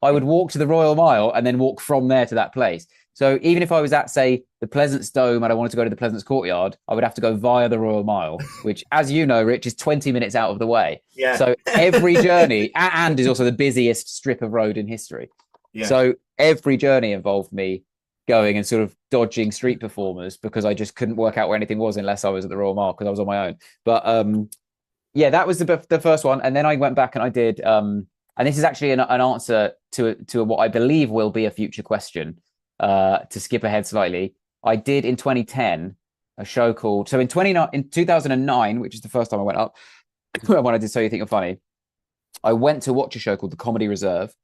I would walk to the Royal Mile and then walk from there to that place. So even if I was at, say, the Pleasance Dome and I wanted to go to the Pleasance Courtyard, I would have to go via the Royal Mile, which, as you know, Rich, is 20 minutes out of the way. Yeah. So every journey, and is also the busiest strip of road in history. Yeah. So every journey involved me going and sort of dodging street performers because I just couldn't work out where anything was unless I was at the Royal Mile because I was on my own. But yeah, that was the first one. And then I went back and I did, and this is actually an answer to what I believe will be a future question. To skip ahead slightly, I did in 2010 a show called, so in 2009, which is the first time I went up when I did So You Think You're Funny, I went to watch a show called the Comedy Reserve,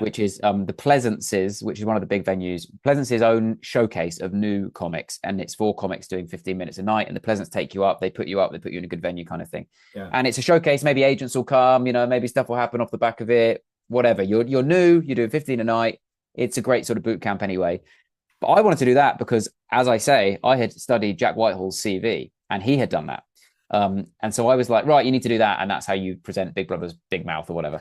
which is the Pleasance's, which is one of the big venues, Pleasance's own showcase of new comics, and it's 4 comics doing 15 minutes a night, and the Pleasance take you up, they put you in a good venue kind of thing. And it's a showcase. Maybe agents will come, maybe stuff will happen off the back of it, whatever. You're new, you're doing 15 a night. It's a great sort of boot camp anyway. But I wanted to do that because, as I say, I had studied Jack Whitehall's CV and he had done that. And so I was like, right, you need to do that. And that's how you present Big Brother's Big Mouth or whatever.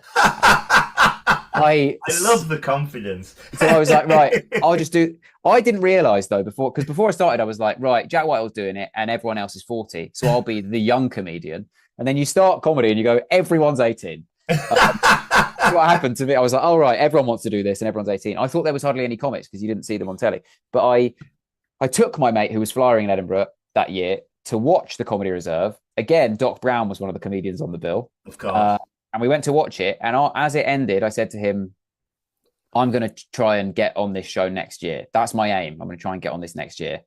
I love the confidence. So I was like, right, I'll just do. I didn't realize though because before I started, I was like, right, Jack Whitehall's doing it and everyone else is 40. So I'll be the young comedian. And then you start comedy and you go, everyone's 18. What happened to me? I was like, oh, right, everyone wants to do this and everyone's 18. I thought there was hardly any comics because you didn't see them on telly. But I took my mate who was flying in Edinburgh that year to watch the Comedy Reserve. Again, Doc Brown was one of the comedians on the bill. Of course. And we went to watch it. And as it ended, I said to him, I'm going to try and get on this show next year. That's my aim. I'm going to try and get on this next year.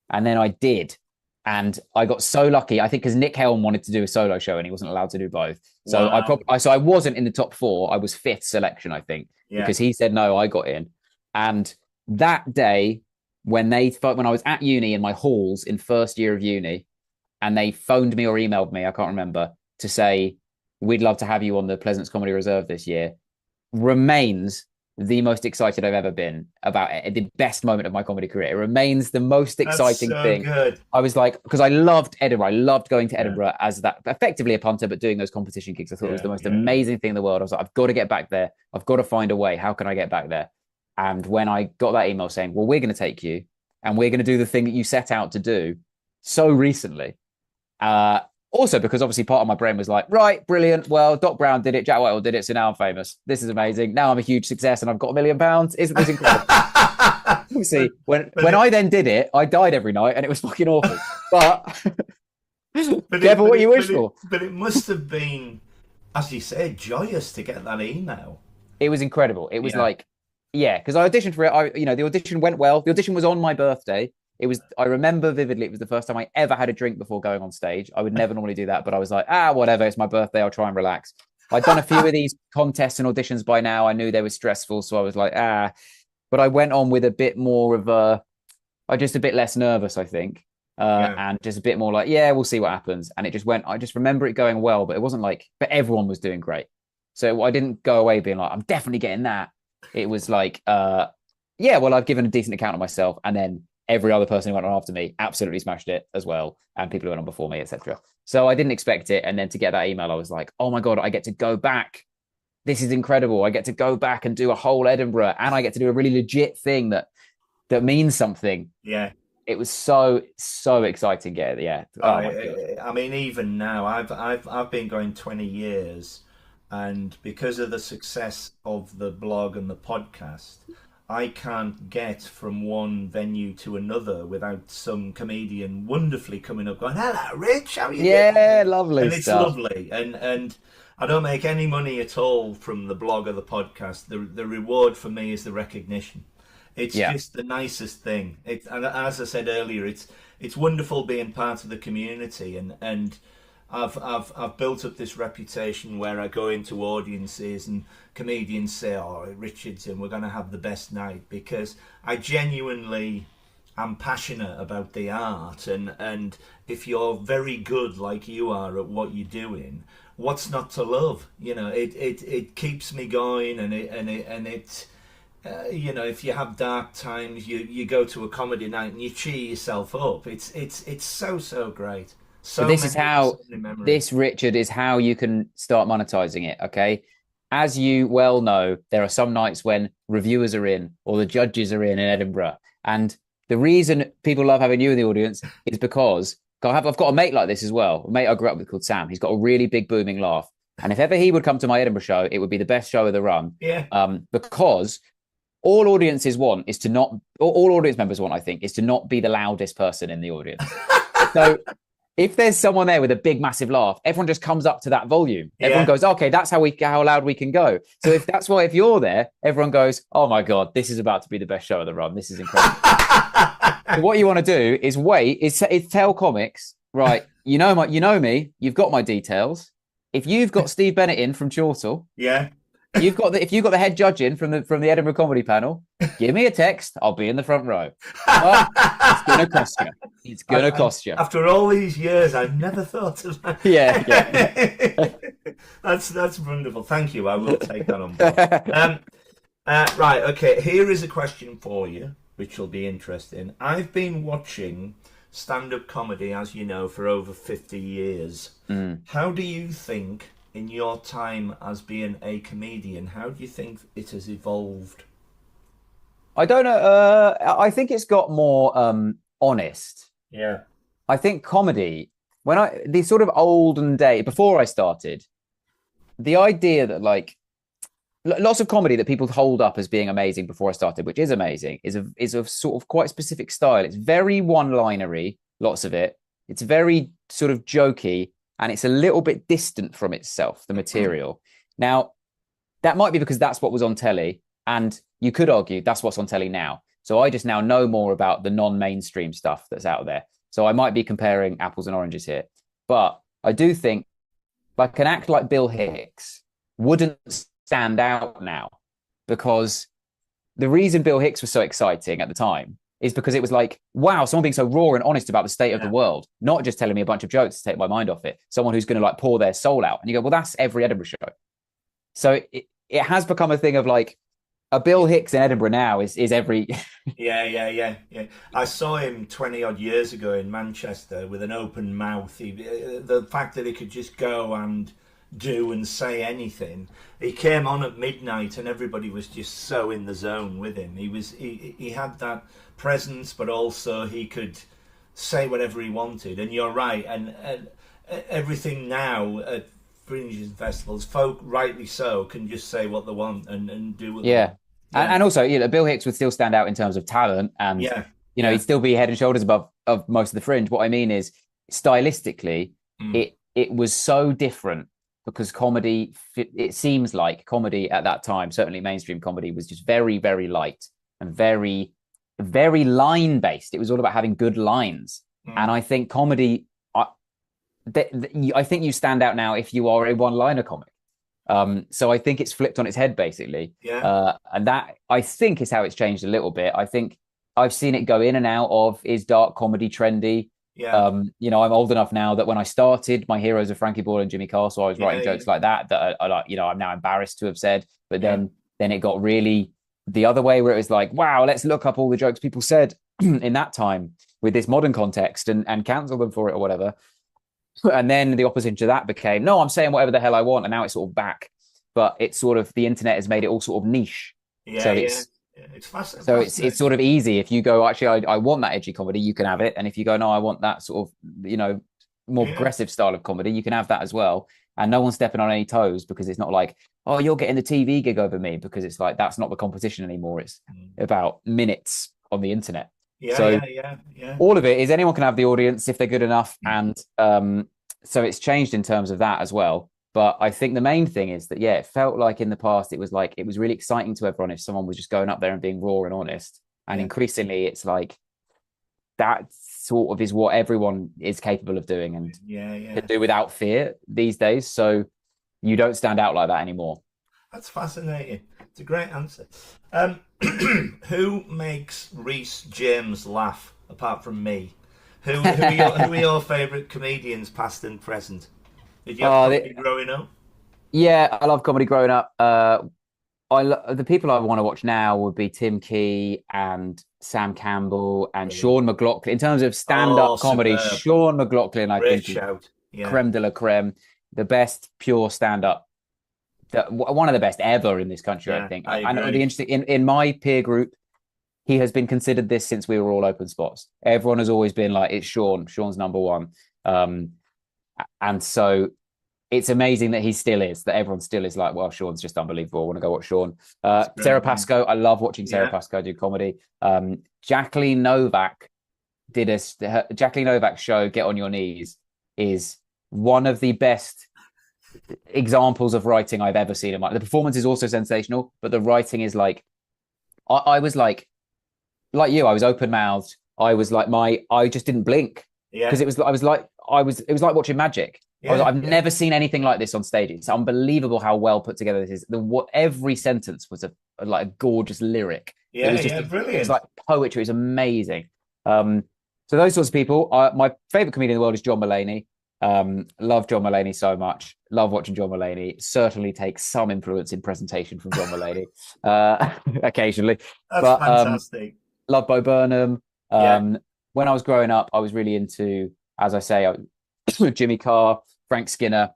And then I did. And I got so lucky, I think, because Nick Helm wanted to do a solo show and he wasn't allowed to do both. So wow. I wasn't in the top 4. I was 5th selection, I think, because he said no, I got in. And that day, when I was at uni in my halls in first year of uni, and they phoned me or emailed me, I can't remember, to say, we'd love to have you on the Pleasance Comedy Reserve this year, remains the most excited I've ever been about it. The best moment of my comedy career. It remains the most exciting thing. Good. I was like, because I loved Edinburgh. I loved going to Edinburgh as that, effectively a punter, but doing those competition gigs. I thought it was the most amazing thing in the world. I was like, I've got to get back there. I've got to find a way. How can I get back there? And when I got that email saying, well, we're going to take you and we're going to do the thing that you set out to do so recently. Also, because obviously part of my brain was like, right, brilliant. Well, Doc Brown did it. Jack Whitehall did it. So now I'm famous. This is amazing. Now I'm a huge success and I've got £1 million. Isn't this incredible? See, when I then did it, I died every night and it was fucking awful. But careful what you wish for. But it must have been, as you said, joyous to get that email. It was incredible. It was like, because I auditioned for it. The audition went well. The audition was on my birthday. I remember vividly, it was the first time I ever had a drink before going on stage. I would never normally do that, but I was like, whatever, it's my birthday, I'll try and relax. I'd done a few of these contests and auditions by now. I knew they were stressful, so I was like, But I went on with a bit more of just a bit less nervous, I think. And just a bit more like, we'll see what happens. And it just went, I just remember it going well, but it wasn't like, but everyone was doing great. So I didn't go away being like, I'm definitely getting that. It was like, well, I've given a decent account of myself. And then every other person who went on after me absolutely smashed it as well. And people who went on before me, etc. So I didn't expect it. And then to get that email, I was like, oh my God, I get to go back. This is incredible. I get to go back and do a whole Edinburgh. And I get to do a really legit thing that means something. Yeah. It was so exciting. Yeah. I mean, even now, I've been going 20 years. And because of the success of the blog and the podcast, I can't get from one venue to another without some comedian wonderfully coming up going, hello, Rich, how are you doing? Yeah, lovely and stuff. It's lovely. And I don't make any money at all from the blog or the podcast. The reward for me is the recognition. It's just the nicest thing. And as I said earlier, it's wonderful being part of the community. And I've built up this reputation where I go into audiences and comedians say, oh, Richardson, we're going to have the best night, because I genuinely am passionate about the art, and if you're very good like you are at what you're doing, what's not to love? It keeps me going, and it if you have dark times, you go to a comedy night and you cheer yourself up. It's so great. So this, Richard, is how you can start monetizing it. Okay. As you well know, there are some nights when reviewers are in or the judges are in Edinburgh. And the reason people love having you in the audience is because I've got a mate like this as well. A mate I grew up with called Sam. He's got a really big booming laugh. And if ever he would come to my Edinburgh show, it would be the best show of the run. Yeah. Because all audience members want, I think, is to not be the loudest person in the audience. So if there's someone there with a big, massive laugh, everyone just comes up to that volume. Everyone goes, okay, that's how loud we can go. So if you're there, everyone goes, oh my God, this is about to be the best show of the run. This is incredible. So what you want to do is tell comics, right? You know me, you've got my details. If you've got Steve Bennett in from Chortle, if you've got the head judge in from the Edinburgh comedy panel, give me a text. I'll be in the front row. Well, it's gonna cost you. It's gonna cost you. After all these years, I've never thought of that. Yeah. That's wonderful. Thank you. I will take that on board. Right. Okay. Here is a question for you. which will be interesting. I've been watching stand-up comedy, as you know, for over 50 years. Mm. How do you think, in your time as being a comedian, how do you think it has evolved? I don't know. I think it's got more honest. Yeah. I think comedy, the sort of olden day, before I started, the idea that like lots of comedy that people hold up as being amazing before I started, which is amazing, is a sort of quite specific style. It's very one-linery, lots of it. It's very sort of jokey, and it's a little bit distant from itself, the material. Now, that might be because that's what was on telly, and you could argue that's what's on telly now. So I just now know more about the non-mainstream stuff that's out there. So I might be comparing apples and oranges here. But I do think like an act like Bill Hicks wouldn't stand out now, because the reason Bill Hicks was so exciting at the time is because it was like, wow, someone being so raw and honest about the state of the world, not just telling me a bunch of jokes to take my mind off it, someone who's going to like pour their soul out. And you go, well, that's every Edinburgh show. So it has become a thing of like, a Bill Hicks in Edinburgh now is every. Yeah. I saw him 20 odd years ago in Manchester with an open mouth. The fact that he could just go and do and say anything. He came on at midnight and everybody was just so in the zone with him. He had that presence, but also he could say whatever he wanted. And you're right. And everything now at fringes and festivals, folk rightly so can just say what they want and do what they want. Yeah. And also, Bill Hicks would still stand out in terms of talent, and he'd still be head and shoulders above of most of the fringe. What I mean is, stylistically, it was so different because comedy. It seems like comedy at that time, certainly mainstream comedy, was just very, very light and very, very line based. It was all about having good lines, and I think comedy. I think you stand out now if you are a one-liner comic. So I think it's flipped on its head, basically. And that, I think, is how it's changed a little bit. I think I've seen it go in and out of, is dark comedy trendy? I'm old enough now that when I started, my heroes are Frankie Ball and Jimmy Castle. I was writing jokes like that I'm now embarrassed to have said. But then it got really the other way, where it was like, wow, let's look up all the jokes people said in that time with this modern context and cancel them for it or whatever. And then the opposite to that became, no, I'm saying whatever the hell I want. And now it's sort of back. But it's sort of, the internet has made it all sort of niche. It's fascinating. So it's sort of easy. If you go, actually, I want that edgy comedy, you can have it. And if you go, no, I want that sort of, more progressive style of comedy, you can have that as well. And no one's stepping on any toes, because it's not like, oh, you're getting the TV gig over me, because it's like, that's not the competition anymore. It's about minutes on the internet. All of it is anyone can have the audience if they're good enough. And so it's changed in terms of that as well. But I think the main thing is that, it felt like in the past, it was really exciting to everyone if someone was just going up there and being raw and honest. And increasingly, it's like that sort of is what everyone is capable of doing and can do without fear these days. So you don't stand out like that anymore. That's fascinating. It's a great answer. Who makes Rhys James laugh apart from me? Who are your favourite comedians, past and present? Did you have comedy growing up? Yeah, I love comedy growing up. The people I want to watch now would be Tim Key and Sam Campbell and Sean McLaughlin. In terms of stand-up comedy, Sean McLaughlin, I think, shout. Creme de la creme, the best pure stand-up. One of the best ever in this country, I think. And the interesting in my peer group, he has been considered this since we were all open spots. Everyone has always been like, it's Sean. Sean's number one. And so it's amazing that he still is, that everyone still is like, well, Sean's just unbelievable. I want to go watch Sean. Sarah Pascoe, I love watching Sarah Pascoe do comedy. Jacqueline Novak Jacqueline Novak's show, Get on Your Knees, is one of the best examples of writing I've ever seen in my. The performance is also sensational, but the writing is like, I was like you, I was open mouthed. I was like I just didn't blink, because it was like watching magic. I've never seen anything like this on stage. It's unbelievable how well put together this is. Every sentence was a gorgeous lyric. It was just brilliant. It was like poetry. It was amazing. So those sorts of people. My favorite comedian in the world is John Mulaney. Love John Mulaney so much. Love watching John Mulaney. Certainly takes some influence in presentation from John Mulaney occasionally. That's fantastic. love Bo Burnham. Yeah. When I was growing up, I was really into, as I say, Jimmy Carr, Frank Skinner.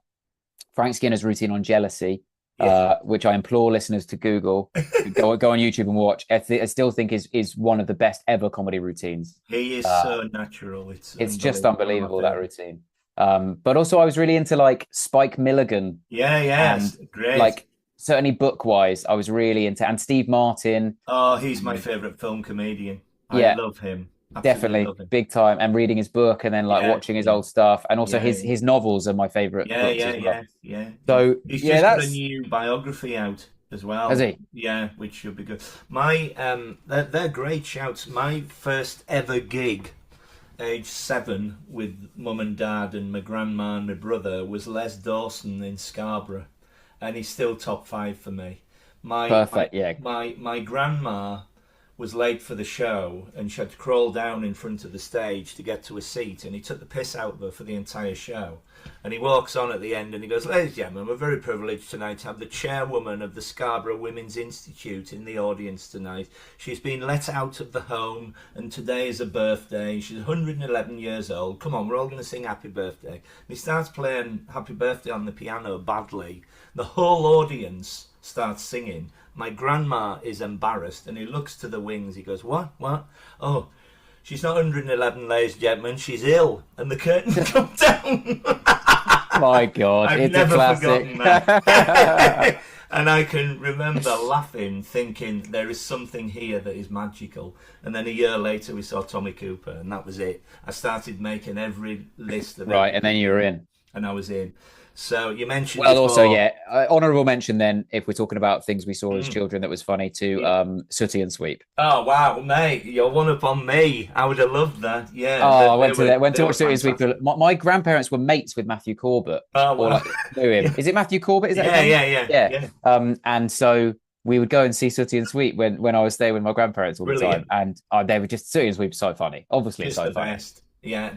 Frank Skinner's routine on jealousy, Yeah. which I implore listeners to Google. Go on YouTube and watch. I still think is one of the best ever comedy routines. He is Uh, so natural. It's it's just unbelievable. One of my unbelievable, that favorites. routine. But also I was really into like Spike Milligan Yeah, and yes. Great. like certainly book wise, I was really into, and Steve Martin. Oh, he's my And favorite film comedian. I yeah, love him. Absolutely definitely love him. big time. And reading his book and then like Yeah, watching his yeah, old stuff. And also yeah, his novels are my favorite yeah, books yeah, as well. yeah, yeah, yeah. So He's yeah, just got a that's new biography out as as well. he. Yeah, which should be good. My they're great shouts. My first ever gig, age 7, with mum and dad and my grandma and my brother, was Les Dawson in Scarborough, and he's still top 5 for me. My my Perfect. Yeah. my grandma was late for the show and she had to crawl down in front of the stage to get to a seat, and he took the piss out of her for the entire show. And he walks on at the end and he goes, "Ladies and gentlemen, we're very privileged tonight to have the chairwoman of the Scarborough Women's Institute in the audience tonight. She's been let out of the home and today is her birthday. She's 111 years old. Come on, we're all going to sing happy birthday." And he starts playing happy birthday on the piano badly. The whole audience starts singing. My grandma is embarrassed and he looks to the wings. He goes, "What? What? Oh, she's not 111, ladies and gentlemen. She's ill." And the curtain comes down. My God, I've it's a never classic. forgotten that. And I can remember laughing, thinking there is something here that is magical. And then a year later, we saw Tommy Cooper, and that was it. I started making every list of Right, and then everything, you're in. and I was in. So you mentioned Well, also, before. yeah, honorable mention then, if we're talking about things we saw as Mm, children that was funny, to yeah. Sooty and Sweep. Oh wow, mate, you're one up on me. I would have loved that. Yeah, Oh, I went they to were watch Sooty and Sweep. fantastic. My grandparents were mates with Matthew Corbett, Oh or wow, like knew him. yeah, Is it Matthew Corbett? Is that his yeah, name? yeah, yeah, Yeah. yeah. And so we would go and see Sooty and Sweep when I was staying with my grandparents all the time, Brilliant. and they were just Sooty and Sweep so funny, obviously Just so the funny. best. Yeah,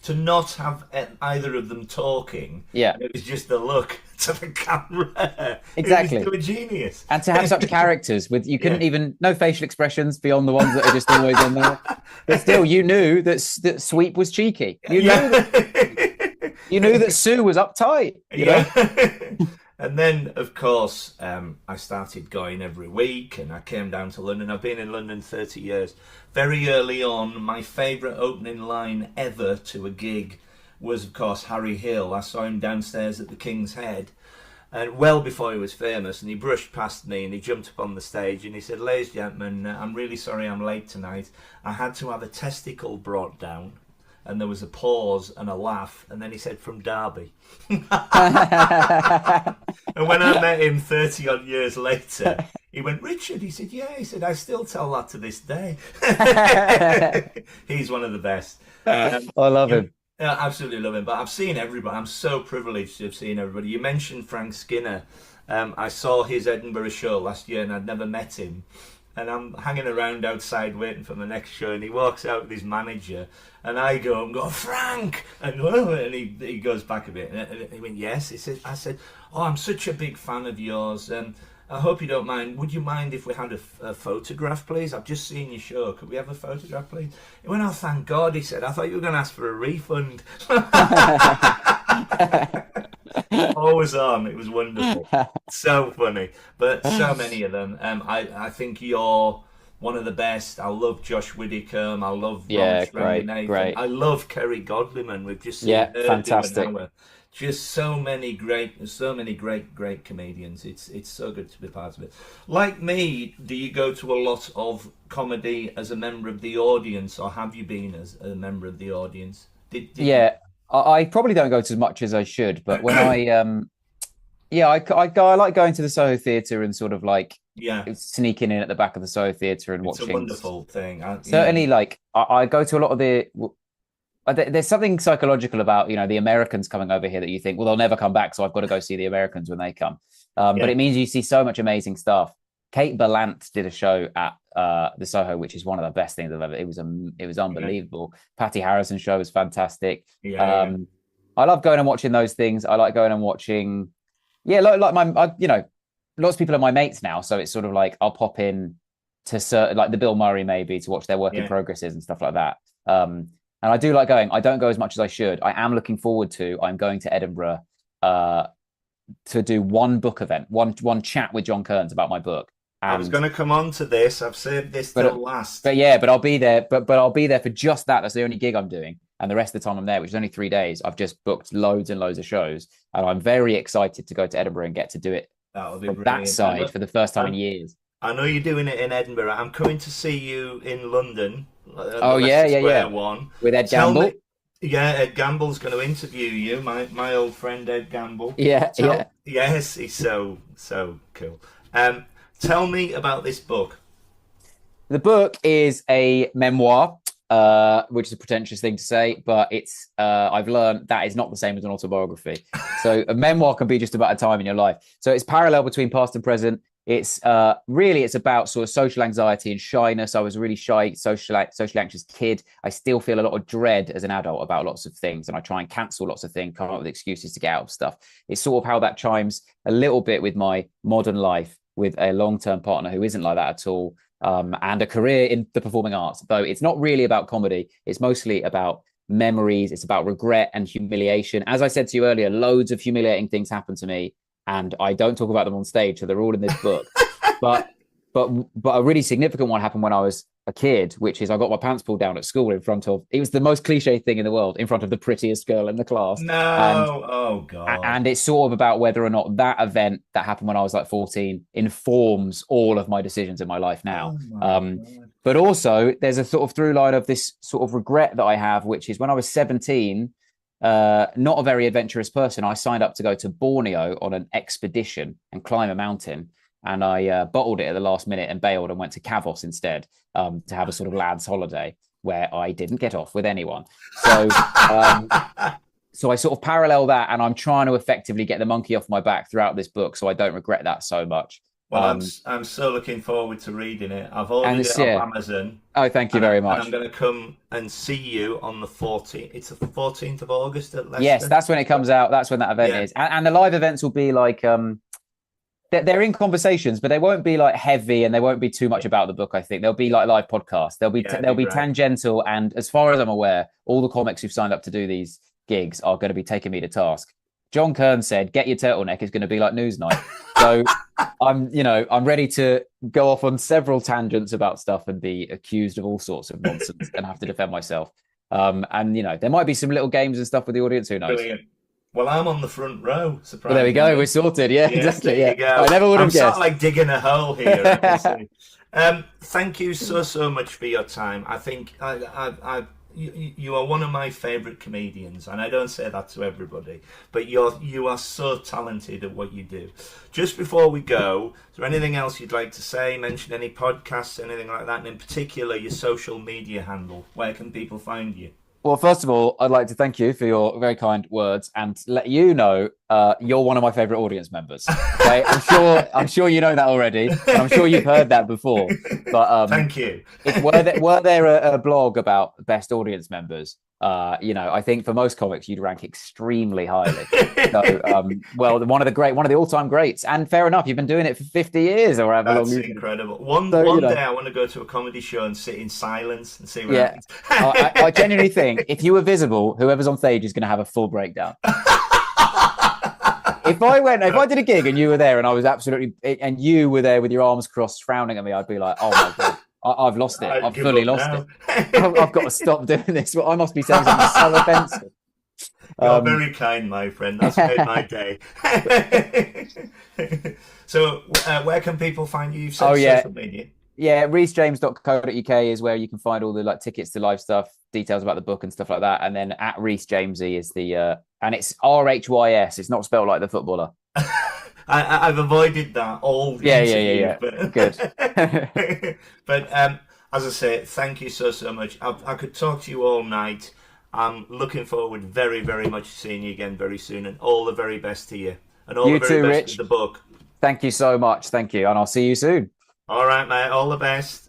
to not have either of them talking, Yeah, and it was just the look to the camera. It exactly. was genius. And to have such characters with you Yeah, couldn't even no facial expressions beyond the ones that are just always on there. But still, you knew that Sweep was cheeky. yeah, You knew that Sue was uptight. You know. yeah. And then, of course, I started going every week, and I came down to London. I've been in London 30 years. Very early on, my favourite opening line ever to a gig was, of course, Harry Hill. I saw him downstairs at the King's Head, and well before he was famous, and he brushed past me and he jumped up on the stage and he said, "Ladies and gentlemen, I'm really sorry I'm late tonight. I had to have a testicle brought down." And there was a pause and a laugh, and then he said, "From Derby." And when I met him 30 odd years later, he went, "Richard," he said, "Yeah," he said, "I still tell that to this day." He's one of the best. I Um, love you, him. I absolutely love him, but I've seen everybody. I'm so privileged to have seen everybody. You mentioned Frank Skinner. I saw his Edinburgh show last year and I'd never met him. And I'm hanging around outside waiting for my next show, and he walks out with his manager, and I go, "Frank," and he goes back a bit, and he went, "Yes." I said, "Oh, I'm such a big fan of yours. I hope you don't mind. Would you mind if we had a photograph, please? I've just seen your show. Could we have a photograph, please?" He went, "Oh, thank God," he said. "I thought you were going to ask for a refund." Always on. It was wonderful. So funny. But so many of them. I think you're one of the best. I love Josh Widdicombe. I love Ron Yeah, great, Nathan. great. I love Kerry Godliman. We've just seen Yeah, her do an fantastic. hour. Just so many great comedians. It's so good to be part of it. Like me, do you go to a lot of comedy as a member of the audience, or have you been as a member of the audience? Did you? Yeah, I probably don't go to as much as I should, but when yeah, I like going to the Soho Theatre and sort of like Yeah, sneaking in at the back of the Soho Theatre and it's a watching. wonderful thing. Yeah, Certainly, like I go to a lot of there's something psychological about the Americans coming over here that you think, well, they'll never come back, so I've got to go see the Americans when they come. But yeah, it means you see so much amazing stuff. Kate Berlant did a show at the Soho, which is one of the best things I've ever. It was yeah, unbelievable. Patty Harrison's show was fantastic. yeah, yeah. Um, I love going and watching those things. I like going and watching. Yeah, like lots of people are my mates now, so it's sort of like I'll pop in like the Bill Murray maybe to watch their work in Yeah. progresses and stuff like that. And I do like going. I don't go as much as I should. I am looking forward to. I'm going to Edinburgh to do one book event, one chat with John Kearns about my book. I was And going to come on to this. I've saved this till last. but I'll be there. But I'll be there for just that. That's the only gig I'm doing, and the rest of the time I'm there, which is only 3 days. I've just booked loads and loads of shows, and I'm very excited to go to Edinburgh and get to do it That'll be from brilliant. that side for the first time in years. I know you're doing it in Edinburgh. I'm coming to see you in London. Oh yeah, One with Ed Gamble. Yeah, Ed Gamble's going to interview you. My old friend Ed Gamble. Yeah. Yes, he's so cool. Tell me about this book. The book is a memoir, which is a pretentious thing to say, but it's I've learned that is not the same as an autobiography. So a memoir can be just about a time in your life. So it's parallel between past and present. It's really about sort of social anxiety and shyness. I was a really shy, socially anxious kid. I still feel a lot of dread as an adult about lots of things, and I try and cancel lots of things, come up with excuses to get out of stuff. It's sort of how that chimes a little bit with my modern life with a long-term partner who isn't like that at all, and a career in the performing arts. Though it's not really about comedy. It's mostly about memories. It's about regret and humiliation. As I said to you earlier, loads of humiliating things happened to me, and I don't talk about them on stage, so they're all in this book. but a really significant one happened when I was a kid, which is I got my pants pulled down at school in front of, it was the most cliche thing in the world, in front of the prettiest girl in the class. No, oh God. And it's sort of about whether or not that event that happened when I was like 14 informs all of my decisions in my life now. But also there's a sort of through line of this sort of regret that I have, which is when I was 17, not a very adventurous person, I signed up to go to Borneo on an expedition and climb a mountain. And I bottled it at the last minute and bailed and went to Kavos instead, to have a sort of lads holiday where I didn't get off with anyone. So so I sort of parallel that, and I'm trying to effectively get the monkey off my back throughout this book so I don't regret that so much. Well, I'm so looking forward to reading it. I've ordered it off Amazon. Oh, thank you very much. And I'm going to come and see you on the 14th. It's the 14th of August at Leicester. Yes, that's when it comes out. That's when that event is. And the live events will be like... they're in conversations, but they won't be like heavy, and they won't be too much about the book. I think they'll be like live podcasts. They'll be tangential, and as far as I'm aware, all the comics who've signed up to do these gigs are going to be taking me to task. John Kearns said, "Get your turtleneck. It's going to be like Newsnight." So I'm ready to go off on several tangents about stuff and be accused of all sorts of nonsense and have to defend myself. And there might be some little games and stuff with the audience. Who knows? Brilliant. Well, I'm on the front row. Surprisingly. Well, there we go. We're sorted. Yeah, yes, exactly. Yeah. Go. I never would have guessed. I'm sort of like digging a hole here. Thank you so much for your time. I think you are one of my favourite comedians, and I don't say that to everybody, but you are so talented at what you do. Just before we go, is there anything else you'd like to say? Mention any podcasts, anything like that, and in particular your social media handle. Where can people find you? Well, first of all, I'd like to thank you for your very kind words and let you know you're one of my favourite audience members. Okay, I'm sure you know that already. And I'm sure you've heard that before. But thank you. Were there a blog about best audience members? I think for most comics you'd rank extremely highly. So, one of the all-time greats, and fair enough, you've been doing it for 50 years or however long. That's incredible. One day I want to go to a comedy show and sit in silence and see what happens. I genuinely think if you were visible, whoever's on stage is going to have a full breakdown. If I did a gig and you were there and I was and you were there with your arms crossed frowning at me, I'd be like, oh my God. I've lost it. I've fully lost it. I've got to stop doing this. Well, I must be saying something so offensive. You're very kind, my friend. That's made my day. So, where can people find you? Social media. Yeah, rhysjames.co.uk is where you can find all the tickets to live stuff, details about the book and stuff like that. And then at Rhys Jamesy is the and it's RHYS. It's not spelled like the footballer. I've avoided that all. Yeah. But... Good. But as I say, thank you so much. I could talk to you all night. I'm looking forward very, very much to seeing you again very soon, and all the very best to you, and all the very best with the book. Thank you so much. Thank you, and I'll see you soon. All right, mate. All the best.